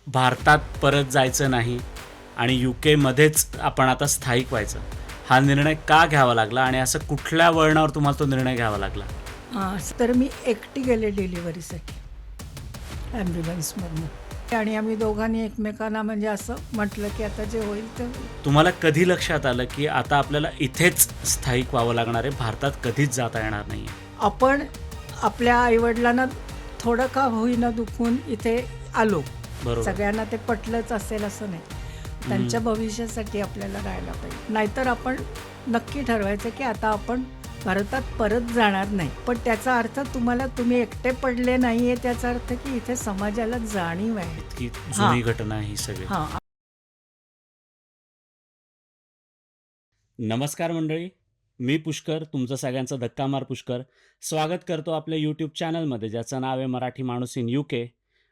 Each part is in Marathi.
भारतात परत जायचं नाही आणि UK मध्येच आपण आता स्थायिक व्हायचं, हा निर्णय का घ्यावा लागला आणि असं कुठल्या वळणावर तुम्हाला तो निर्णय घ्यावा लागला? तर मी एकटी गेले डिलिव्हरीसाठी ॲम्ब्युलन्समधनं. आणि आम्ही दोघांनी एकमेकांना म्हणजे असं म्हटलं की आता जे होईल ते होईल. तुम्हाला कधी लक्षात आलं की आता आपल्याला इथेच स्थायिक व्हावं लागणार आहे, भारतात कधीच जाता येणार नाही? आपण आपल्या आईवडिलांना थोडं का होईना दुखून इथे आलो. बरोबर. सगळ्यांना ते पटलंच असेल असं नाही. त्यांच्या भविष्यासाठी आपल्याला राहायला पाहिजे. नाहीतर आपण नक्की ठरवायचं की आता आपण भारतात परत जाणार नाही. पण त्याचा अर्थ तुम्ही एकटे पडले नाही आहे, त्याचा अर्थ की इथे समाजाला जाणीव आहे. इतकी जुनी घटना आहे ही सगळी. हां. नमस्कार मंडळी, मी पुष्कर, तुमचं सगळ्यांचं धक्कामार पुष्कर स्वागत करतो आपल्या यूट्यूब चॅनलमध्ये, ज्याचं नाव आहे मराठी माणूस इन UK,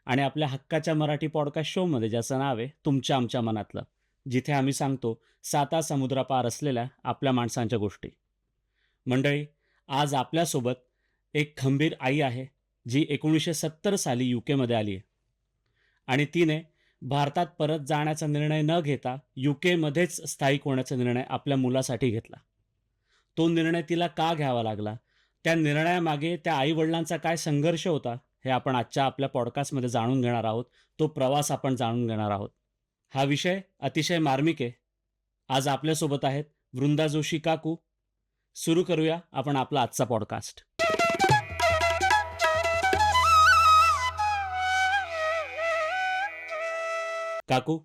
आणि आपल्या हक्काच्या मराठी पॉडकास्ट शोमध्ये, ज्याचं नाव आहे तुमच्या आमच्या मनातलं, जिथे आम्ही सांगतो 7 समुद्रापार असलेल्या आपल्या माणसांच्या गोष्टी. मंडळी, आज आपल्यासोबत एक खंबीर आई आहे, जी 1970 साली UK आली आहे आणि तिने भारतात परत जाण्याचा निर्णय न घेता UK मध्येच स्थायिक होण्याचा निर्णय आपल्या मुलासाठी घेतला. तो निर्णय तिला का घ्यावा लागला, त्या निर्णयामागे त्या आईवडिलांचा काय संघर्ष होता, हे आपण आजच्या आपल्या पॉडकास्टमध्ये जाणून घेणार आहोत. तो प्रवास आपण जाणून घेणार आहोत. हा विषय अतिशय मार्मिक आहे. आज आपल्यासोबत आहेत वृंदा जोशी काकू. सुरू करूया आपण आपला आजचा पॉडकास्ट. काकू,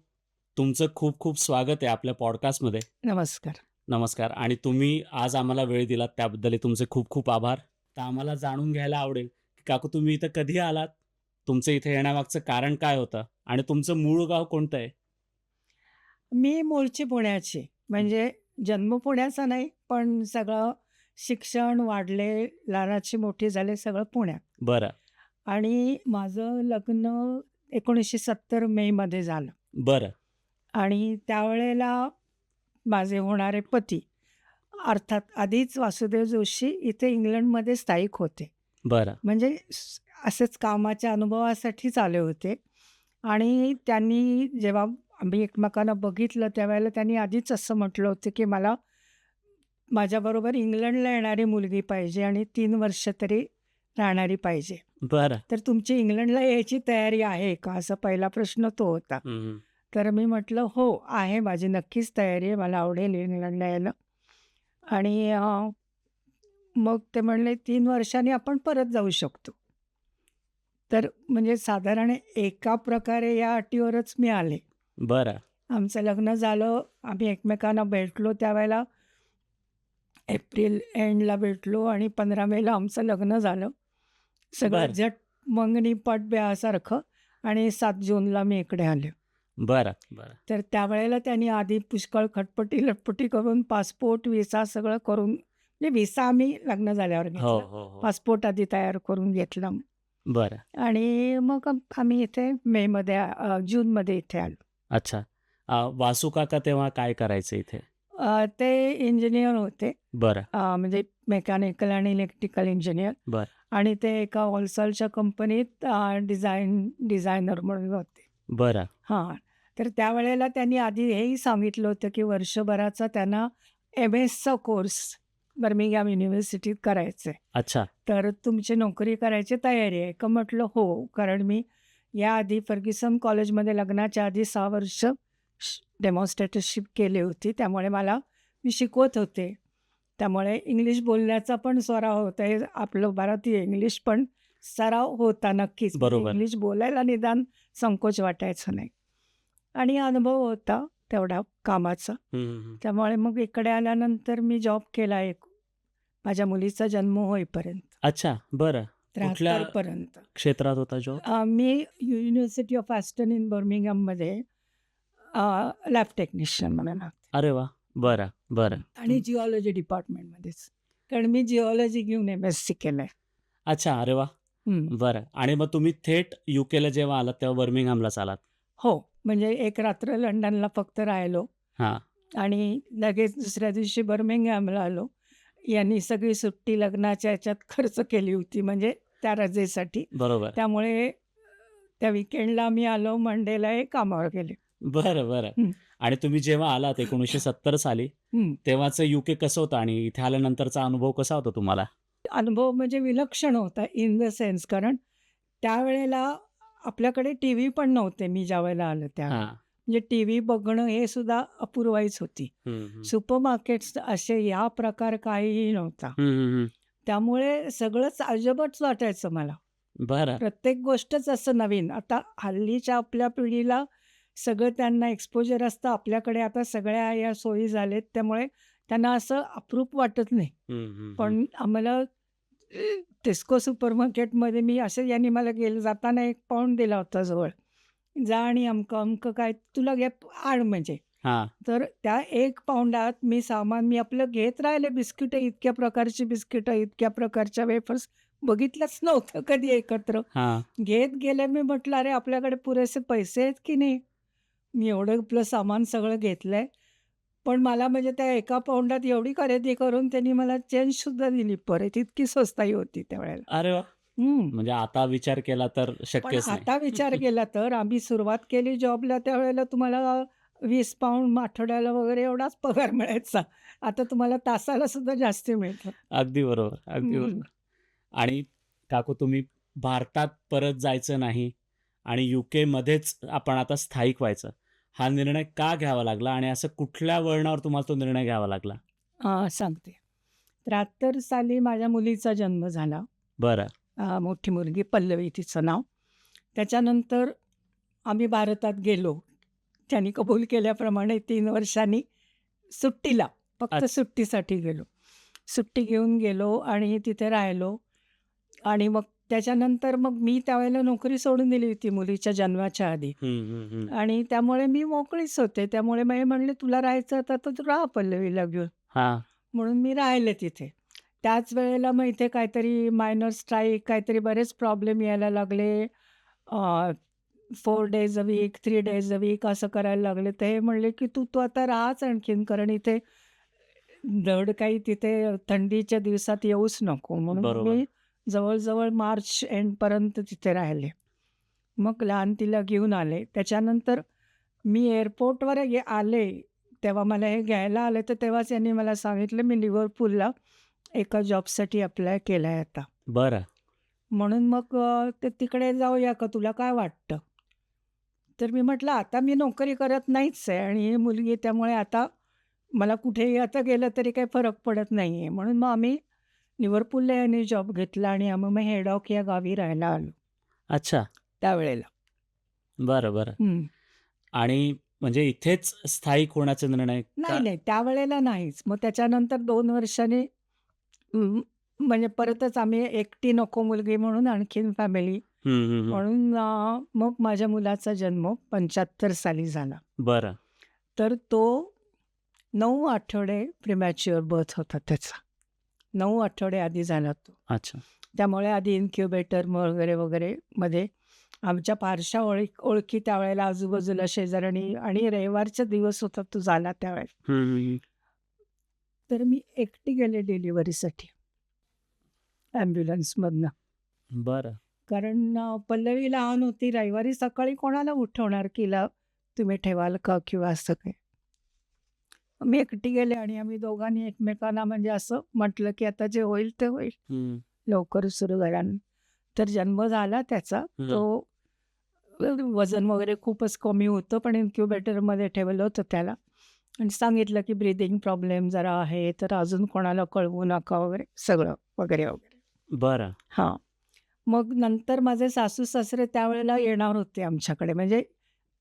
तुमचं खूप खूप स्वागत आहे आपल्या पॉडकास्टमध्ये. नमस्कार. नमस्कार. आणि तुम्ही आज आम्हाला वेळ दिलात त्याबद्दल तुमचे खूप खूप आभार. तर आम्हाला जाणून घ्यायला आवडेल की काकू, तुम्ही इथं कधी आलात, तुमचं इथे येण्यामागचं कारण काय होतं आणि तुमचं मूळ गाव कोणतं आहे? मी मूळची पुण्याची. म्हणजे जन्म पुण्याचा नाही, पण सगळं शिक्षण वाढले, लहानाची मोठी झाले सगळं पुण्यात. बरं. आणि माझं लग्न 1970 मेमध्ये झालं. बरं. आणि त्यावेळेला माझे होणारे पती अर्थात आधीच वासुदेव जोशी इथे इंग्लंडमध्ये स्थायिक होते. बरं. म्हणजे असेच कामाच्या अनुभवासाठीच आले होते. आणि त्यांनी जेव्हा आम्ही एकमेकांना बघितलं त्यावेळेला त्यांनी आधीच असं म्हटलं होतं की मला माझ्याबरोबर इंग्लंडला येणारी मुलगी पाहिजे आणि 3 वर्ष तरी राहणारी पाहिजे. बरं. तर तुमची इंग्लंडला यायची तयारी आहे का? असा पहिला प्रश्न तो होता. हं. तर मी म्हटलं, "हो, आहे माझी नक्कीच तयारी आहे. मला आवडेल इंग्लंडला यायला." आणि मग ते म्हणले, "3 वर्षांनी आपण परत जाऊ शकतो." तर म्हणजे साधारण एका प्रकारे या अटीवरच मी आले. बरं. आमचं लग्न झालं. आम्ही एकमेकांना भेटलो त्यावेळेला एप्रिल एंडला भेटलो आणि 15 मेला आमचं लग्न झालं. सगळं बरं. झट मंगनी पट ब्यासारखं. आणि 7 जूनला मी इकडे आले. बरं. बरं. तर त्यावेळेला त्यांनी आधी पुष्कळ खटपटी-लटपटी करून पासपोर्ट, व्हिसा सगळं करून, म्हणजे व्हिसा आम्ही लग्न झाल्यावर हो, घेतला. हो, हो. पासपोर्ट आधी तयार करून घेतला. बरं. आणि मग आम्ही इथे जूनमध्ये इथे आलो. अच्छा. वासू काका तेव्हा काय करायचे इथे? ते इंजिनियर होते. बरं. म्हणजे मेकॅनिकल आणि इलेक्ट्रिकल इंजिनियर. बरं. आणि ते एका होलसेलच्या कंपनीत डिझायनर म्हणून होते. बरं. हां. तर त्यावेळेला त्यांनी आधी हेही सांगितलं होतं की वर्षभराचा त्यांना MS कोर्स बर्मिंघॅम युनिव्हर्सिटीत करायचं आहे. अच्छा. तर तुमची नोकरी करायची तयारी आहे का? म्हटलं हो. कारण मी याआधी फर्ग्युसन कॉलेजमध्ये लग्नाच्या आधी 6 वर्ष डेमॉन्स्ट्रेटरशिप केली होती. त्यामुळे मी शिकवत होते. त्यामुळे इंग्लिश बोलण्याचा पण सराव होता. हे आपलं भारतीय इंग्लिश पण सराव होता नक्कीच. म्हणजे बरोबर. इंग्लिश बोलायला निदान संकोच वाटायचा नाही. आणि अनुभव होता तेवढा कामाचा. हं. त्यामुळे मग इकडे आल्यानंतर मी जॉब केला माझ्या मुलीचा जन्म होईपर्यंत. अच्छा. बरं. कुठल्या 73 पर्यंत. क्षेत्रात होता जॉब? मी युनिव्हर्सिटी ऑफ ॲस्टन इन बर्मिंघॅममध्ये लॅब टेक्निशियन म्हणून होते. अरे वाह! बरं. बरं. आणि जिओलॉजी डिपार्टमेंटमध्येच. कारण मी जिओलॉजी घेऊन MSc केलं आहे. अच्छा. अरे वाह! बरं. आणि मग तुम्ही थेट UKला जेव्हा आलात तेव्हा बर्मिंघहॅमलाच आलात? हो. म्हणजे एक रात्र लंडनला फक्त राहिलो हां. आणि लगेच दुसऱ्या दिवशी बर्मिंघहॅमला आलो. यांनी सगळी सुट्टी लग्नाच्या ह्याच्यात खर्च केली होती म्हणजे त्या रजेसाठी. बरोबर. त्यामुळे त्या वीकेंडला मी आलो, मंडेला हे कामावर गेले. बरं, बरं. हं, आणि तुम्ही जेव्हा आलात 1970 साली, हं. तेव्हाचं यूके कसं होतं आणि इथे आल्यानंतरचा अनुभव कसा होता तुम्हाला? अनुभव म्हणजे विलक्षण होता इन द सेन्स कारण त्यावेळेला आपल्याकडे टीव्ही पण नव्हते मी ज्यावेळेला आले त्यावेळेला. हां. म्हणजे टीव्ही बघणं हे सुद्धा अपूर्वाईच होती. हं, हं. सुपरमार्केट्स असे या प्रकार काहीही नव्हता. हं, हं, हं. त्यामुळे सगळंच अजबच वाटायचं मला. बरं. प्रत्येक गोष्टच असं नवीन. आता हल्लीच्या आपल्या पिढीला सगळं त्यांना एक्सपोजर असतं. आपल्याकडे आता सगळ्या या सोयी झाल्यात त्यामुळे त्यांना असं अप्रूप वाटत नाही. हं, हं, हं. पण आम्हाला टेस्को सुपरमार्केटमध्ये मी असं यांनी मला जाताना 1 पाउंड दिला होता जवळ. जा आणि अमकं-अमकं काय तुला घे आण म्हणजे. हां. तर त्या 1 पाउंडात मी सामान मी आपलं घेत राहिले बिस्किटं, इतक्या प्रकारची बिस्किटं, इतक्या प्रकारच्या वेफर्स बघितलंच नव्हतं कधी एकत्र. हां. घेत गेले मी म्हटलं, "अरे आपल्याकडे पुरेसे पैसे आहेत की नाही?" मी एवढं आपलं सामान सगळं घेतलंय. पण मला म्हणजे त्या 1 पाउंडात एवढी खरेदी करून त्यांनी मला चेंजसुद्धा दिली परत. इतकी स्वस्ताई होती त्यावेळेला. अरे वाह! हं. म्हणजे आता विचार केला तर पण शक्यच नाही. आता विचार केला तर आम्ही सुरुवात केली जॉबला त्यावेळेला तुम्हाला 20 पाउंड आठवड्याला वगैरे एवढाच पगार मिळायचा. आता तुम्हाला तासाला सुद्धा जास्ती मिळतं. अगदी बरोबर, अगदी हं. बरोबर. आणि काकू तुम्ही भारतात परत जायचं नाही आणि यूकेमध्येच आपण आता स्थायिक व्हायचं. हा निर्णय का घ्यावा लागला आणि असं कुठल्या वळणावर तुम्हाला तो निर्णय घ्यावा लागला? सांगते. 73 साली माझ्या मुलीचा जन्म झाला. बरं. मोठी मुलगी पल्लवी तिचं नाव. त्याच्यानंतर आम्ही भारतात गेलो. त्यांनी कबूल केल्याप्रमाणे 3 वर्षांनी सुट्टीला, फक्त अच्छा. सुट्टीसाठी गेलो. सुट्टी घेऊन गेलो आणि तिथे राहिलो आणि मग त्याच्यानंतर मग मी त्यावेळेला नोकरी सोडून दिली होती मुलीच्या जन्माच्या आधी हं, हं, हं. आणि त्यामुळे मी मोकळीच होते. त्यामुळे मग हे म्हणले, "तुला राहायचं तर तू राहा पल्लवीला घेऊन." हां. म्हणून मी राहिले तिथे. त्याच वेळेला मग इथे काहीतरी मायनर स्ट्राईक, काहीतरी बरेच प्रॉब्लेम यायला लागले. 4 days a week, 3 days a week असं करायला लागले. तर हे म्हणले, की "तू तू आता राहाच आणखीन कारण इथे धड काही तिथे थंडीच्या दिवसात येऊच नको." म्हणून बरोबर. मी जवळ मार्च एंडपर्यंत तिथे राहिले. मग लहान तिला घेऊन आले. त्याच्यानंतर मी एअरपोर्टवर आले, तेव्हा मला हे घ्यायला आले, तर तेव्हाच यांनी मला सांगितलं, "मी लिव्हरपूलला एका जॉबसाठी अप्लाय केलाय आता." बरं. म्हणून मग ते तिकडे जाऊया का, तुला काय वाटतं? तर मी म्हटलं, "आता मी नोकरी करत नाहीच आहे आणि ही मुलगी त्यामुळे आता मला कुठेही आता गेलं तरी काही फरक पडत नाही आहे." म्हणून मग आम्ही लिव्हरपूलला यांनी जॉब घेतला आणि आम्ही मग हेडॉक या गावी राहायला आलो अच्छा. त्यावेळेला. बरं, बरं. हं. आणि म्हणजे इथेच स्थायिक होण्याचा निर्णय नाही, का? नाही. त्यावेळेला नाहीच. मग त्याच्यानंतर 2 वर्षांनी अं, म्हणजे परतच आम्ही एकटी नको मुलगी म्हणून आणखीन फॅमिली हं, हं, हं. म्हणून मग माझ्या मुलाचा जन्म 75 साली झाला. बरं. तर तो 9 आठवडे प्रीमॅच्युअर बर्थ होता त्याचा. 9 आठवडे आधी झाला तो. अच्छा. त्यामुळे आधी इन्क्युबेटर वगैरे मध्ये आमच्या फारशा ओळखी त्यावेळेला आजूबाजूला शेजाऱ्यांनी आणि रविवारचा दिवस होता तो झाला त्यावेळेला. हं, हं, हं. तर मी एकटी गेले डिलिव्हरीसाठी ॲम्ब्युलन्समधनं. बरं. कारण पल्लवी लहान होती. रविवारी सकाळी कोणाला उठवणार की हिला तुम्ही ठेवाल का किंवा असं काही. मी एकटी गेले आणि आम्ही दोघांनी एकमेकांना म्हणजे असं म्हटलं की आता जे होईल ते होईल. हं. लवकर सुरू करा. तर जन्म झाला त्याचा. हं. तो वजन वगैरे खूपच कमी होतं, पण इन्क्युबेटरमध्ये ठेवलं होतं त्याला आणि सांगितलं की ब्रीथिंग प्रॉब्लेम जरा आहे, तर अजून कोणाला कळवू नका वगैरे सगळं वगैरे. बरं. हां. मग नंतर माझे सासू-सासरे त्यावेळेला येणार होते आमच्याकडे. म्हणजे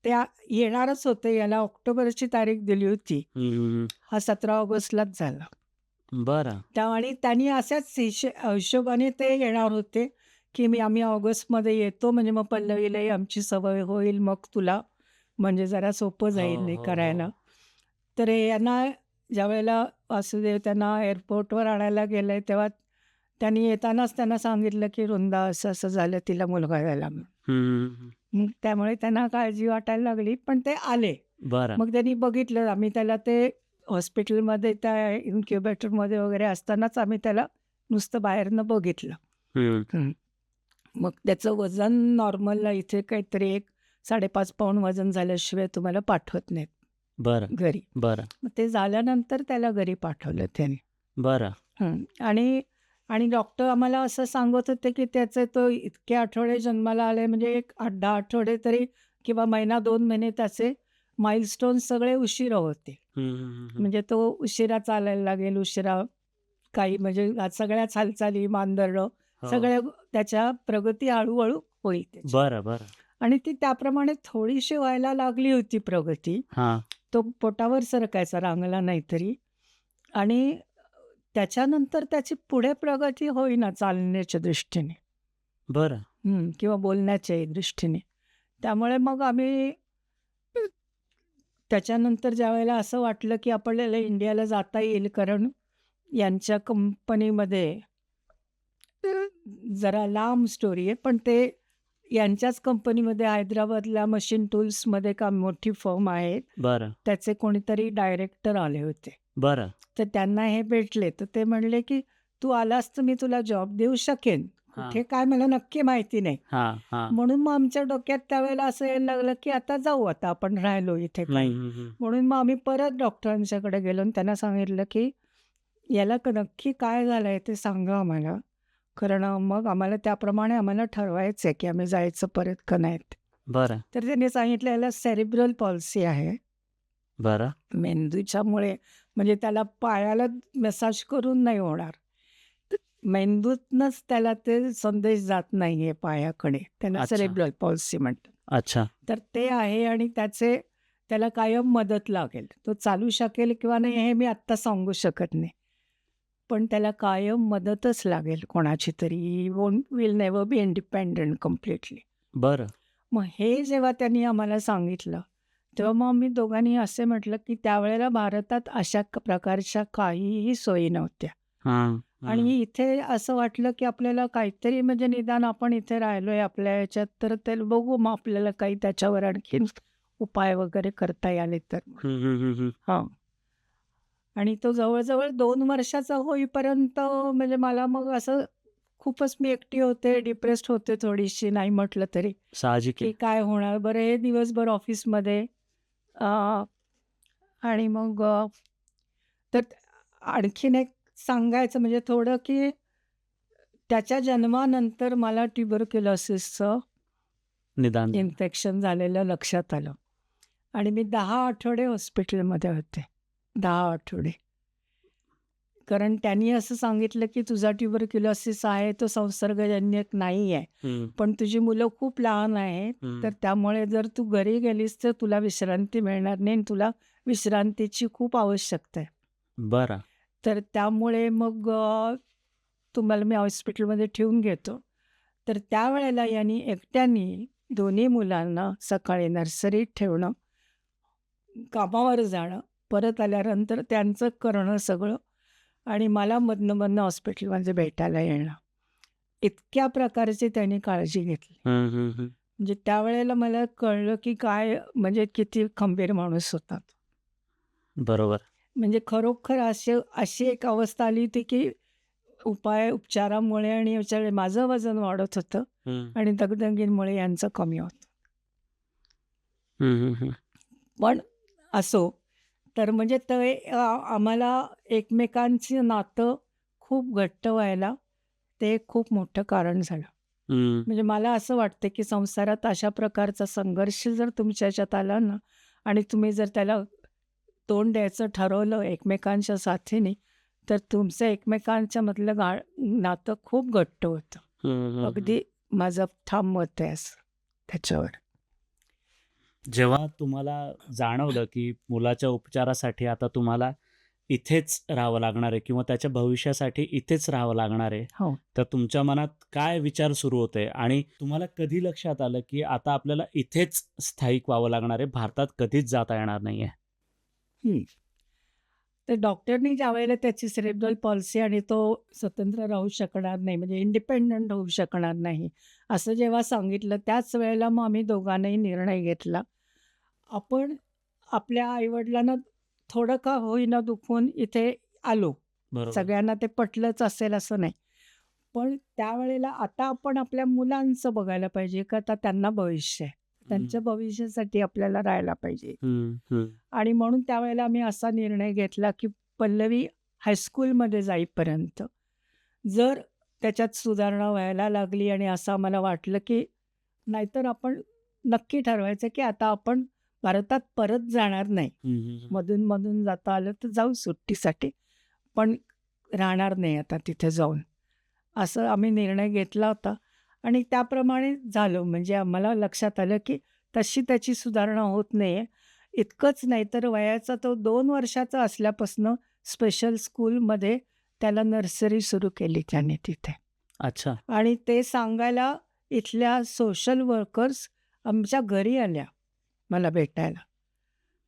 त्या येणारच होते. याला ऑक्टोबरची तारीख दिली होती. हं, हं, हं. हा 17 ऑगस्टलाच झाला. बरं. आणि त्यांनी अशाच हिशोबाने ते येणार होते, की आम्ही ऑगस्टमध्ये येतो म्हणजे मग पल्लवीलाही आमची सवय होईल. मग तुला म्हणजे जरा सोपं हो, जाईल हे हो, हो. करायला. तर यांना ज्यावेळेला वासुदेव त्यांना एअरपोर्टवर आणायला गेले, तेव्हा त्यांनी येतानाच त्यांना सांगितलं, की "वृंदा असं-असं झालं, तिला मुलगा झाला." म्हणून. हं, हं, हं. मग त्यामुळे त्यांना काळजी वाटायला लागली, पण ते आले. बरं. मग त्यांनी बघितलं आम्ही त्याला ते हॉस्पिटलमध्ये त्या इन्क्युबेटरमध्ये वगैरे असतानाच आम्ही त्याला नुसतं बाहेरनं बघितलं. हं. हं. मग त्याचं वजन नॉर्मलला इथे काहीतरी एक 5.5 पाऊण वजन झाल्याशिवाय तुम्हाला पाठवत नाहीत बरं, घरी. बरं, मग ते झाल्यानंतर त्याला घरी पाठवलं त्याने. बरं. आणि आणि डॉक्टर आम्हाला असं सांगत होते, की त्याचे तो इतके आठवडे जन्माला आले म्हणजे एक 8-10 आठवडे तरी किंवा महिना 2 महिने त्याचे माइलस्टोन्स सगळे उशिरा होते. हं, हं, हं, हं. म्हणजे तो उशिरा चालायला लागेल, उशिरा काही म्हणजे सगळ्याच हालचाली, मानधरणं हो. सगळ्या त्याच्या प्रगती हळू होईल त्याची. बरं, बरं. आणि ती त्याप्रमाणे थोडीशी व्हायला लागली होती प्रगती. हां. तो पोटावर सरकायचा रांगला नाही तरी. आणि त्याच्यानंतर त्याची पुढे प्रगती होईना चालण्याच्या दृष्टीने बरं. किंवा बोलण्याच्याही दृष्टीने. त्यामुळे मग आम्ही त्याच्यानंतर ज्यावेळेला असं वाटलं, की आपल्याला इंडियाला जाता येईल कारण यांच्या कंपनीमध्ये जरा लांब स्टोरी आहे, पण ते यांच्याच कंपनीमध्ये हैदराबादला मशीन टूल्समध्ये का मोठी फर्म आहे. बरं, त्याचे कोणीतरी डायरेक्टर आले होते. बरं. तर त्यांना हे भेटले, तर ते म्हणले, की "तू आलास तर मी तुला जॉब देऊ शकेन. हां, कुठे काय मला नक्की माहिती नाही." हां, हां. म्हणून मग आमच्या डोक्यात त्यावेळेला असं यायला लागलं, की आता जाऊ आता आपण राहिलो इथे काय. हं, हं, हं. म्हणून मग आम्ही परत डॉक्टरांच्याकडे गेलो आणि त्यांना सांगितलं, की "याला नक्की काय झालंय ते सांगा आम्हाला." कारण मग आम्हाला त्याप्रमाणे आम्हाला ठरवायचं आहे, की आम्ही जायचं परत का नाही ते. बरं, तर त्यांनी सांगितलं, "याला सेरिब्रल पॉल्सी आहे." बरं. मेंदूच्यामुळे म्हणजे त्याला पायाला मसाज करून नाही होणार. तर मेंदूतनंच त्याला ते संदेश जात नाहीये पायाकडे. त्याला अच्छा, सेरेब्रल पॉल्सी म्हणतात. अच्छा. तर ते आहे आणि त्याला कायम मदत लागेल. तो चालू शकेल किंवा नाही हे मी आत्ता सांगू शकत नाही. पण त्याला कायम मदतच लागेल कोणाची तरी. He will never B independent completely. बरं. मग हे जेव्हा त्यांनी आम्हाला सांगितलं, तेव्हा मग आम्ही दोघांनी असे म्हटलं, की त्यावेळेला भारतात अशा प्रकारच्या काहीही सोयी नव्हत्या. हां, हां. आणि इथे असं वाटलं, की आपल्याला काहीतरी म्हणजे निदान आपण इथे राहिलोय आपल्या ह्याच्यात, तर ते बघू मग आपल्याला काही त्याच्यावर आणखीन उपाय वगैरे करता आले तर. हं, हं, हं, हं. हां. आणि तो जवळ-जवळ 2 वर्षाचा होईपर्यंत म्हणजे मला मग असं खूपच मी एकटी होते, डिप्रेस्ड होते थोडीशी नाही म्हटलं तरी, साहजिक की आहे. काय होणार बरं हे दिवसभर ऑफिसमध्ये अ, आणि मग तर आणखीन एक सांगायचं म्हणजे थोडं, की त्याच्या जन्मानंतर मला ट्युबरक्युलोसिसचं निदान झालं. इन्फेक्शन झालेलं लक्षात आलं आणि मी 10 आठवडे हॉस्पिटलमध्ये होते. 10 आठवडे. कारण त्यांनी असं सांगितलं, की तुझा ट्युबरक्युलोसिस आहे, तो संसर्गजन्य नाही आहे. हं, पण तुझी मुलं खूप लहान आहेत, हं. तर त्यामुळे जर तू घरी गेलीस, तर तुला विश्रांती मिळणार नाही आणि तुला विश्रांतीची खूप आवश्यकता आहे. बरं. तर त्यामुळे मग तुम्हाला मी हॉस्पिटलमध्ये ठेवून घेतो. तर त्यावेळेला यांनी एकट्याने दोन्ही मुलांना सकाळी नर्सरीत ठेवणं, कामावर जाणं, परत आल्यानंतर त्यांचं करणं सगळं आणि मला मधनं-मधनं हॉस्पिटलमध्ये भेटायला येणं. इतक्या प्रकारची त्यांनी काळजी घेतली. हं, हं, हं. म्हणजे त्यावेळेला मला कळलं, की काय म्हणजे किती खंबीर माणूस होता तो. बरोबर. म्हणजे खरोखर अशी एक अवस्था आली होती, की उपचारामुळे आणि याच्यामुळे माझं वजन वाढत होतं हं. आणि दगदगींमुळे यांचं कमी होतं. हं, हं, हं. पण असो, तर म्हणजे ते आम्हाला एकमेकांची नातं खूप घट्ट व्हायला ते एक खूप मोठं कारण झालं. हं. म्हणजे मला असं वाटतं, की संसारात अशा प्रकारचा संघर्ष जर तुमच्या ह्याच्यात आला ना आणि तुम्ही जर त्याला तोंड द्यायचं ठरवलं एकमेकांच्या साथीने, तर तुमचं एकमेकांच्या मधलं नातं खूप घट्ट होतं. हं, हं, हं. अगदी माझं ठाम मत आहे असं त्याच्यावर. जेव्हा तुम्हाला जाणवलं, की मुलाच्या उपचारासाठी आता तुम्हाला इथेच राहावं लागणार आहे किंवा त्याच्या भविष्यासाठी इथेच राहावं लागणार आहे, हो. तर तुमच्या मनात काय विचार सुरू होते? आणि तुम्हाला कधी लक्षात आलं, की आता आपल्याला इथेच स्थायिक व्हावं लागणार आहे, भारतात कधीच जाता येणार नाहीये? हं. तर डॉक्टरनी ज्यावेळेला त्याची सेरेब्रल पॉल्सी आणि तो स्वतंत्र राहू शकणार नाही, म्हणजे इंडिपेंडंट होऊ शकणार नाही, असं जेव्हा सांगितलं, त्याच वेळेला मग आम्ही दोघांनाही निर्णय घेतला. आपण आपल्या आई-वडिलांना थोडं का होईना दुखवून इथे आलो. बरोबर. सगळ्यांना ते पटलंच असेल असं नाही. पण त्यावेळेला आता आपण आपल्या मुलांचं बघायला पाहिजे, का आता त्यांना भविष्य आहे. त्यांच्या भविष्यासाठी आपल्याला राहायला पाहिजे. आणि म्हणून त्यावेळेला आम्ही असा निर्णय घेतला, की पल्लवी हायस्कूलमध्ये जाईपर्यंत जर त्याच्यात सुधारणा व्हायला लागली आणि असं आम्हाला वाटलं, की नाहीतर आपण नक्की ठरवायचं, की आता आपण भारतात परत जाणार नाही. मधून जाता आलं तर जाऊ सुट्टीसाठी, पण राहणार नाही आता तिथे जाऊन. असं आम्ही निर्णय घेतला होता आणि त्याप्रमाणे झालं. म्हणजे आम्हाला लक्षात आलं, की तशी त्याची सुधारणा होत नाहीये. इतकंच नाही तर वयाचा तो 2 वर्षाचा असल्यापासनं स्पेशल स्कूलमध्ये त्याला नर्सरी सुरू केली त्याने तिथे. अच्छा. आणि ते सांगायला इथल्या सोशल वर्कर्स आमच्या घरी आल्या मला भेटायला.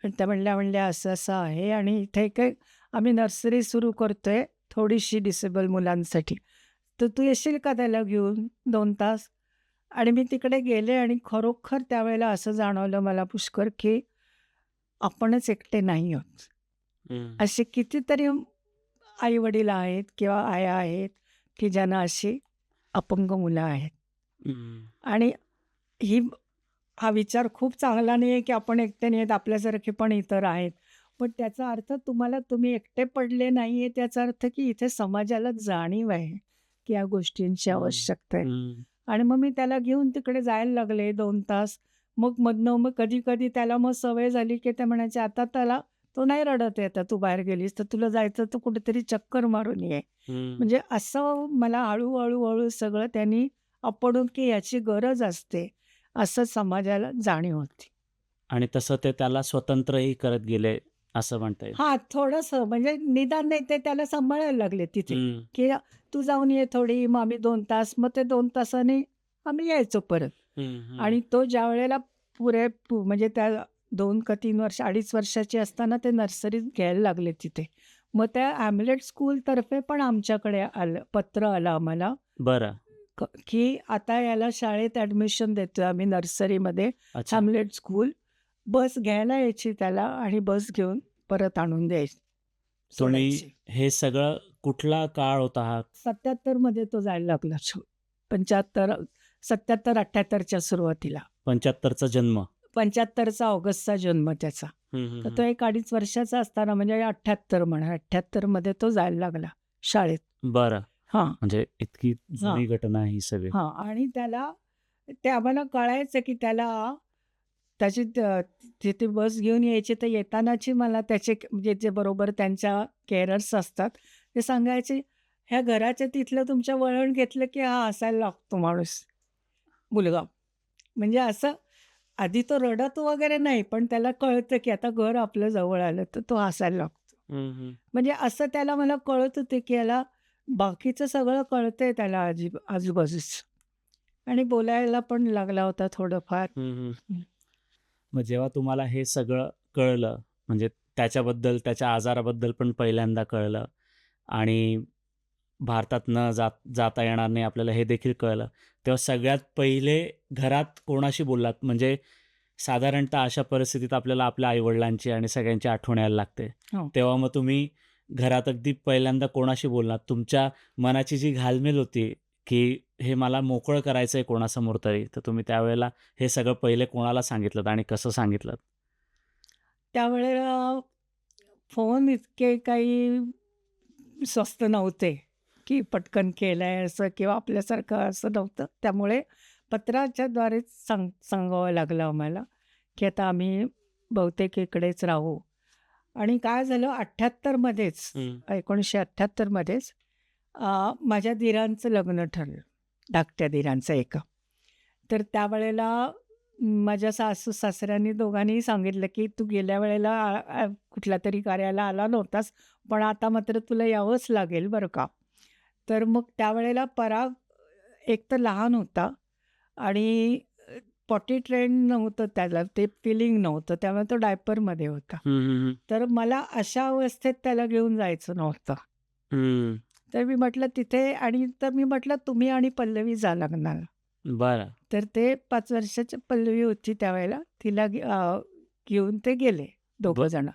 आणि त्या म्हणल्या, असं-असं आहे आणि इथे काही आम्ही नर्सरी सुरू करतोय थोडीशी डिसेबल मुलांसाठी. तर तू येशील का त्याला घेऊन 2 तास? आणि मी तिकडे गेले आणि खरोखर त्यावेळेला असं जाणवलं मला पुष्कर, की आपणच एकटे नाही आहोत. असे कितीतरी आई-वडील आहेत किंवा आया आहेत, की ज्यांना अशी अपंग मुलं आहेत. आणि ही हा विचार खूप चांगला नाही आहे, की आपण एकटे नाही आहेत, आपल्यासारखे पण इतर आहेत. पण त्याचा अर्थ तुम्ही एकटे पडले नाही आहेत, याचा अर्थ की इथे समाजाला जाणीव आहे, की या गोष्टींची आवश्यकता आहे. आणि मग मी त्याला घेऊन तिकडे जायला लागले 2 तास. मग कधी-कधी त्याला सवय झाली, की ते म्हणायचे, "आता तो नाही रडत आहे, आता तू बाहेर गेलीस तर तुला जायचं तर कुठेतरी चक्कर मारून ये." म्हणजे असं मला हळू सगळं त्यांनी आपणून की याची गरज असते, असं समाजाला जाणीव होती. आणि तसं ते त्याला स्वतंत्रही करत गेले असं म्हणता येईल. हां, थोडंसं म्हणजे निदान नाही ते त्याला सांभाळायला लागले तिथे, हं. की "तू जाऊन ये थोडी, मग आम्ही 2 तास." मग ते 2 तासांनी आम्ही यायचो परत. आणि तो ज्यावेळेला म्हणजे त्या 2 का 3 वर्ष, 2.5 वर्षाची असताना ते नर्सरीत घ्यायला लागले तिथे. मग त्या हॅम्लेट स्कूलतर्फे पण आमच्याकडे पत्र आलं आम्हाला, बरं. की आता याला शाळेत ॲडमिशन देतोय आम्ही नर्सरीमध्ये, अच्छा. Hamlet school. बस घ्यायला यायची त्याला आणि बस घेऊन परत आणून तुम्ही सोडायची. हे सगळं कुठला काळ होता हा? 77 मध्ये तो जायला लागला. 75 77-78च्या सुरुवातीला. 75चा जन्म. 75चा ऑगस्टचा जन्म त्याचा. तर तो 1-2.5 वर्षाचा असताना म्हणजे 78 म्हणा, 78 मध्ये तो जायला लागला शाळेत. बरं. हां, म्हणजे इतकी हां, जुनी घटना ही सगळी. हां. आणि ते आम्हाला कळायचं की त्याची तिथे बस घेऊन यायची, तर येतानाची मला म्हणजे जे बरोबर त्यांच्या केअरर्स असतात, ते सांगायचे, "ह्या घराच्या तिथलं तुमच्या वळण घेतलं की हा हसायला लागतो माणूस, मुलगा." म्हणजे असं आधी तो रडत वगैरे नाही, पण त्याला कळतं की आता घर आपलं जवळ आलं, तर तो हसायला लागतो. म्हणजे असं त्याला मला कळत होते की याला बाकीचं सगळं कळतंय त्याला आजूबाजूचं आणि बोलायला पण लागला होता थोडंफार. मग जेव्हा तुम्हाला हे सगळं कळलं, म्हणजे त्याच्याबद्दल, त्याच्या आजाराबद्दल पण पहिल्यांदा कळलं आणि भारतात जाता येणार नाही आपल्याला हे देखील कळलं. तेव्हा सगळ्यात पहिले घरात कोणाशी बोललात? म्हणजे साधारणतः अशा परिस्थितीत आपल्याला आपल्या आई-वडिलांची आणि सगळ्यांची आठवण यायला लागते. हो. तेव्हा मग तुम्ही घरात अगदी पहिल्यांदा कोणाशी बोललात? तुमच्या मनाची जी घालमेल होती, की हे मला मोकळं करायचंय कोणासमोर तरी, तर तुम्ही त्यावेळेला हे सगळं पहिले कोणाला सांगितलत आणि कसं सांगितलत? त्यावेळेला फोन इतके काही स्वस्त नव्हते, की पटकन केलंय असं किंवा आपल्यासारखं असं नव्हतं. त्यामुळे पत्राच्याद्वारेच सांगावं लागलं आम्हाला, की आता आम्ही बहुतेक इकडेच राहू. आणि काय झालं 78 मध्येच 1978 मध्येच माझ्या दीरांचं लग्न ठरलं, धाकट्या दीरांचं एका. तर त्यावेळेला माझ्या सासू-सासऱ्यांनी दोघांनीही सांगितलं, की "तू गेल्या वेळेला कुठल्यातरी कार्याला आला नव्हतास, पण आता मात्र तुला यावंच लागेल बरं का." तर मग त्यावेळेला पराग एकतर लहान होता आणि पॉटी ट्रेन नव्हतं त्याला, ते फिलिंग नव्हतं, त्यामुळे तो डायपरमध्ये होता. तर मला अशा अवस्थेत त्याला घेऊन जायचं नव्हतं. तर मी म्हटलं मी म्हटलं, "तुम्ही आणि पल्लवी जा लग्नाला." बरं. तर ते 5 वर्षाची पल्लवी होती त्यावेळेला. तिला घेऊन ते गेले दोघं जण.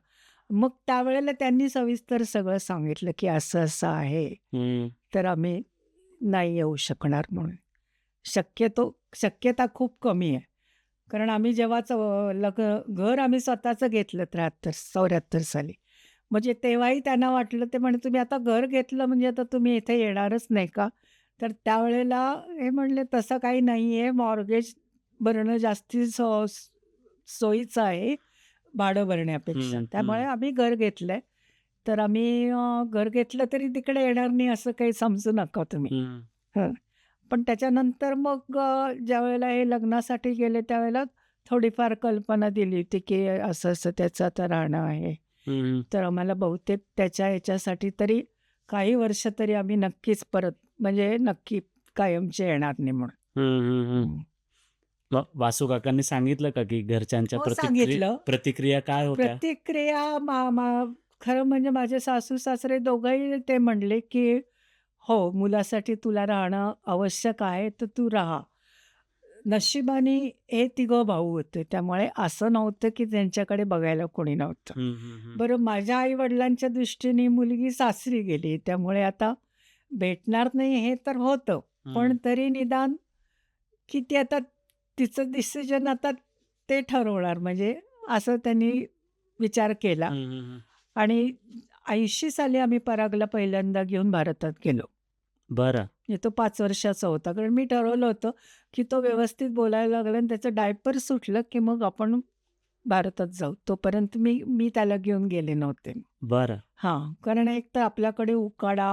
मग त्यावेळेला त्यांनी सविस्तर सगळं सांगितलं, की असं-असं आहे. तर आम्ही नाही येऊ शकणार म्हणून. शक्यता खूप कमी आहे. कारण आम्ही जेव्हा घर आम्ही स्वतःचं घेतलं 74 साली. म्हणजे तेव्हाही त्यांना वाटलं, ते म्हणे, "तुम्ही आता घर घेतलं म्हणजे आता तुम्ही इथे येणारच नाही का?" तर त्यावेळेला हे म्हणले, "तसं काही नाहीये. मॉर्गेज भरणं जास्ती सोयीचं आहे भाडं भरण्यापेक्षा. हं, त्यामुळे हं. आम्ही घर घेतलंय. तर आम्ही घर घेतलं तरी तिकडे येणार नाही असं काही समजू नका तुम्ही." हं. हं. पण त्याच्यानंतर मग ज्यावेळेला हे लग्नासाठी गेले त्यावेळेला थोडीफार कल्पना दिली होती, की असं-असं त्याचं आता राहणं आहे. हं, हं. तर आम्हाला बहुतेक त्याच्या ह्याच्यासाठी तरी काही वर्ष तरी आम्ही नक्कीच परत, म्हणजे नक्की कायमचे येणार नाही म्हणून. हं, हं, हं. हं. मग वासू काकांनी सांगितलं का, की घरच्यांच्या हो, सांगितलं. प्रतिक्रिया काय होत्या? प्रतिक्रिया मा मा खरं म्हणजे माझे सासू-सासरे दोघंही ते म्हणले, की "हो, मुलासाठी तुला राहणं आवश्यक आहे, तर तू राहा." नशिबाने हे तिघं भाऊ होते. त्यामुळे असं नव्हतं, की त्यांच्याकडे बघायला कोणी नव्हतं. हं, हं, हं. बरं, माझ्या आई-वडिलांच्या दृष्टीने मुलगी सासरी गेली. त्यामुळे आता भेटणार नाही हे तर होतं. हं. पण तरी निदान की ती आता तिचं डिसिजन आता ते ठरवणार, म्हणजे असं त्यांनी विचार केला. हं, हं, हं. आणि 80 साली आम्ही परागला पहिल्यांदा घेऊन भारतात गेलो. बरं. म्हणजे तो 5 वर्षाचा होता. कारण मी ठरवलं होतं, की तो व्यवस्थित बोलायला लागला आणि त्याचं डायपर सुटलं, की मग आपण भारतात जाऊ. तोपर्यंत मी मी त्याला घेऊन गेले नव्हते. बरं. हां, कारण एक तर आपल्याकडे उकाडा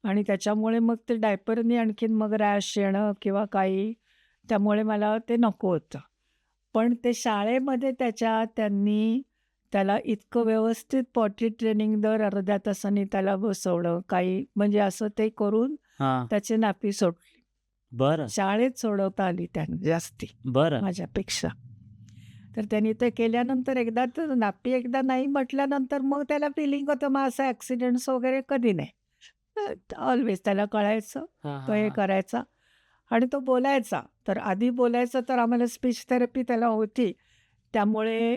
आणि त्याच्यामुळे मग ते डायपरनी आणखीन मग रॅश येणं किंवा काही, त्यामुळे मला ते नको होतं. पण ते शाळेमध्ये त्यांनी त्याला इतकं व्यवस्थित पॉटी ट्रेनिंग दर अर्ध्या तासाने त्याला बसवलं, काही म्हणजे असं ते करून हां. त्याची नापी सोडली. बरं, शाळेत सोडवता आली त्यांना जास्ती बरं. माझ्यापेक्षा. तर त्यांनी ते केल्यानंतर एकदा तर नापी एकदा नाही म्हटल्यानंतर मग त्याला फिलिंग होतं, मग असं ॲक्सिडेंट्स वगैरे कधी नाही. ऑलवेज त्याला कळायचं, हां, तो हां, हे हां. करायचा आणि तो बोलायचा. तर आधी बोलायचा तर आम्हाला स्पीच थेरपी त्याला होती. त्यामुळे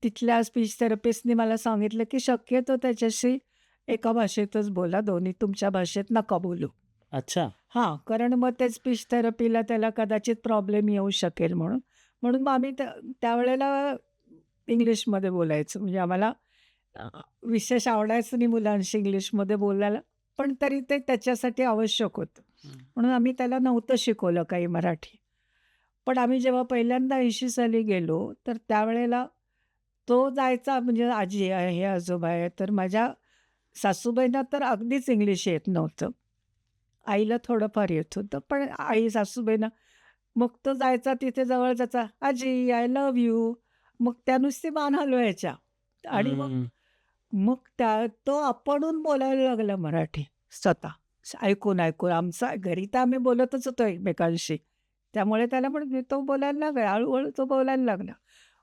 तिथल्या स्पीच थेरपिस्टनी मला सांगितलं, की शक्यतो त्याच्याशी एका भाषेतच बोला, दोन्ही तुमच्या भाषेत नका बोलू. अच्छा. हां, कारण मग ते स्पीच थेरपीला त्याला कदाचित प्रॉब्लेम येऊ शकेल म्हणून. म्हणून मग आम्ही त्यावेळेला इंग्लिशमध्ये बोलायचो. म्हणजे आम्हाला अ, विशेष आवडायचं नाही मुलांशी इंग्लिशमध्ये बोलायला, पण तरी ते त्याच्यासाठी आवश्यक होतं. हं. म्हणून आम्ही त्याला नव्हतं शिकवलं काही मराठी. पण आम्ही जेव्हा पहिल्यांदा 80 साली गेलो, तर त्यावेळेला तो जायचा, म्हणजे आजी आहे, हे आजोबा आहे. तर माझ्या सासूबाईंना तर अगदीच इंग्लिश येत नव्हतं. आईला थोडंफार येत होतं, पण सासूबाईंना, मग तो जायचा तिथे जवळ जायचा, "आजी, आय लव्ह यू." मग त्या नुसती मान हलवायच्या आणि मग हं. मग तो आपणहून बोलायला लागला मराठी स्वतः. ऐकून आमचा घरी तर आम्ही बोलतच होतो एकमेकांशी. त्यामुळे त्याला पण तो बोलायला लागला. हळू तो बोलायला लागला.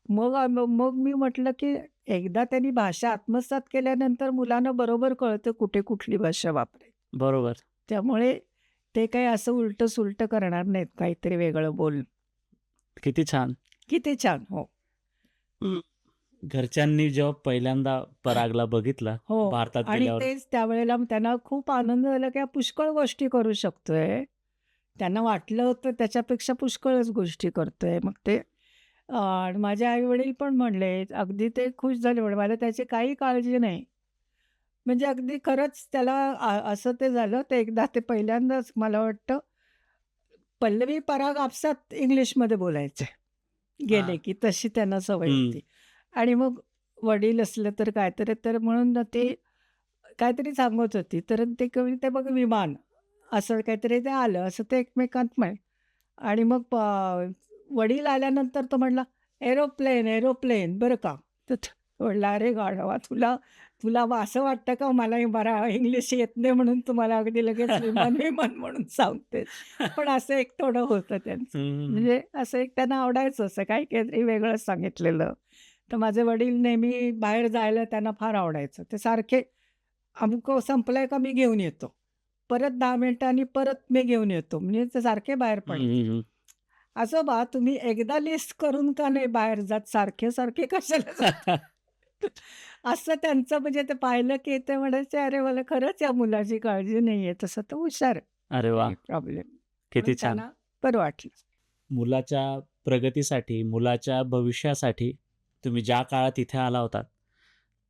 मग मी म्हटलं, की एकदा त्यांनी भाषा आत्मसात केल्यानंतर मुलांना बरोबर कळतं कुठे कुठली भाषा वापरायची. बरोबर. त्यामुळे ते काही असं उलटं-सुलटं करणार नाहीत, काहीतरी वेगळं बोलून. किती छान. किती छान! हो. हं. घरच्यांनी जेव्हा पहिल्यांदा परागला बघितलं हो. भारतात आणि गेल्यावर तेच त्यावेळेला त्यांना खूप आनंद झाला, की हा पुष्कळ गोष्टी करू शकतोय. त्यांना वाटलं होतं त्याच्यापेक्षा पुष्कळच गोष्टी करतोय. मग ते आणि माझे आई-वडील पण म्हणले, अगदी ते खुश झाले. म्हणे, "मला त्याची काही काळजी नाही." म्हणजे अगदी खरंच त्याला असं ते झालं. ते एकदा ते पहिल्यांदाच मला वाटतं पल्लवी पराग आपसात इंग्लिशमध्ये बोलायचे. गेले हां. की तशी त्यांना सवय हं. होती. आणि मग वडील असलं तर काहीतरी, तर म्हणून ना ते काहीतरी सांगत होती. तर ते ते बघ विमान, असं काहीतरी ते आलं, असं ते एकमेकांत म्हणे. आणि मग वडील आल्यानंतर तो म्हणला, "एरोप्लेन, एरोप्लेन बरं का." तर म्हणला, "अरे गाढवा, तुला तुला असं वाटतं का मला इंग्लिश येत नाही म्हणून तुम्हाला अगदी लगेच विमान, विमान म्हणून सांगतेस." पण असं एक थोडं होतं त्यांचं. हं. म्हणजे असं एक त्यांना आवडायचं, असं काही काहीतरी वेगळंच सांगितलेलं. तर माझे वडील नेहमी बाहेर जायला त्यांना फार आवडायचं. ते सारखे, "अमुक संपलंय का मी घेऊन येतो." परत 10 मिनिटांनी परत मी घेऊन येतो. म्हणजे ते सारखे बाहेर हं, पडायचे. हं, हं. "आजोबा, तुम्ही एकदा लिस्ट करून का नाही बाहेर जात? सारखे-सारखे कशाला जाता?" असं त्यांचं म्हणजे ते पाहिलं की ते म्हणायचे, "अरे, मला खरंच या मुलाची काळजी नाहीये. तसं तो हुशार आहे. अरे वाह! काही प्रॉब्लेम." किती म्हणून छान. त्यांना बरं वाटलं. मुलाच्या प्रगतीसाठी, मुलाच्या भविष्यासाठी तुम्ही ज्या काळात इथे आला होतात,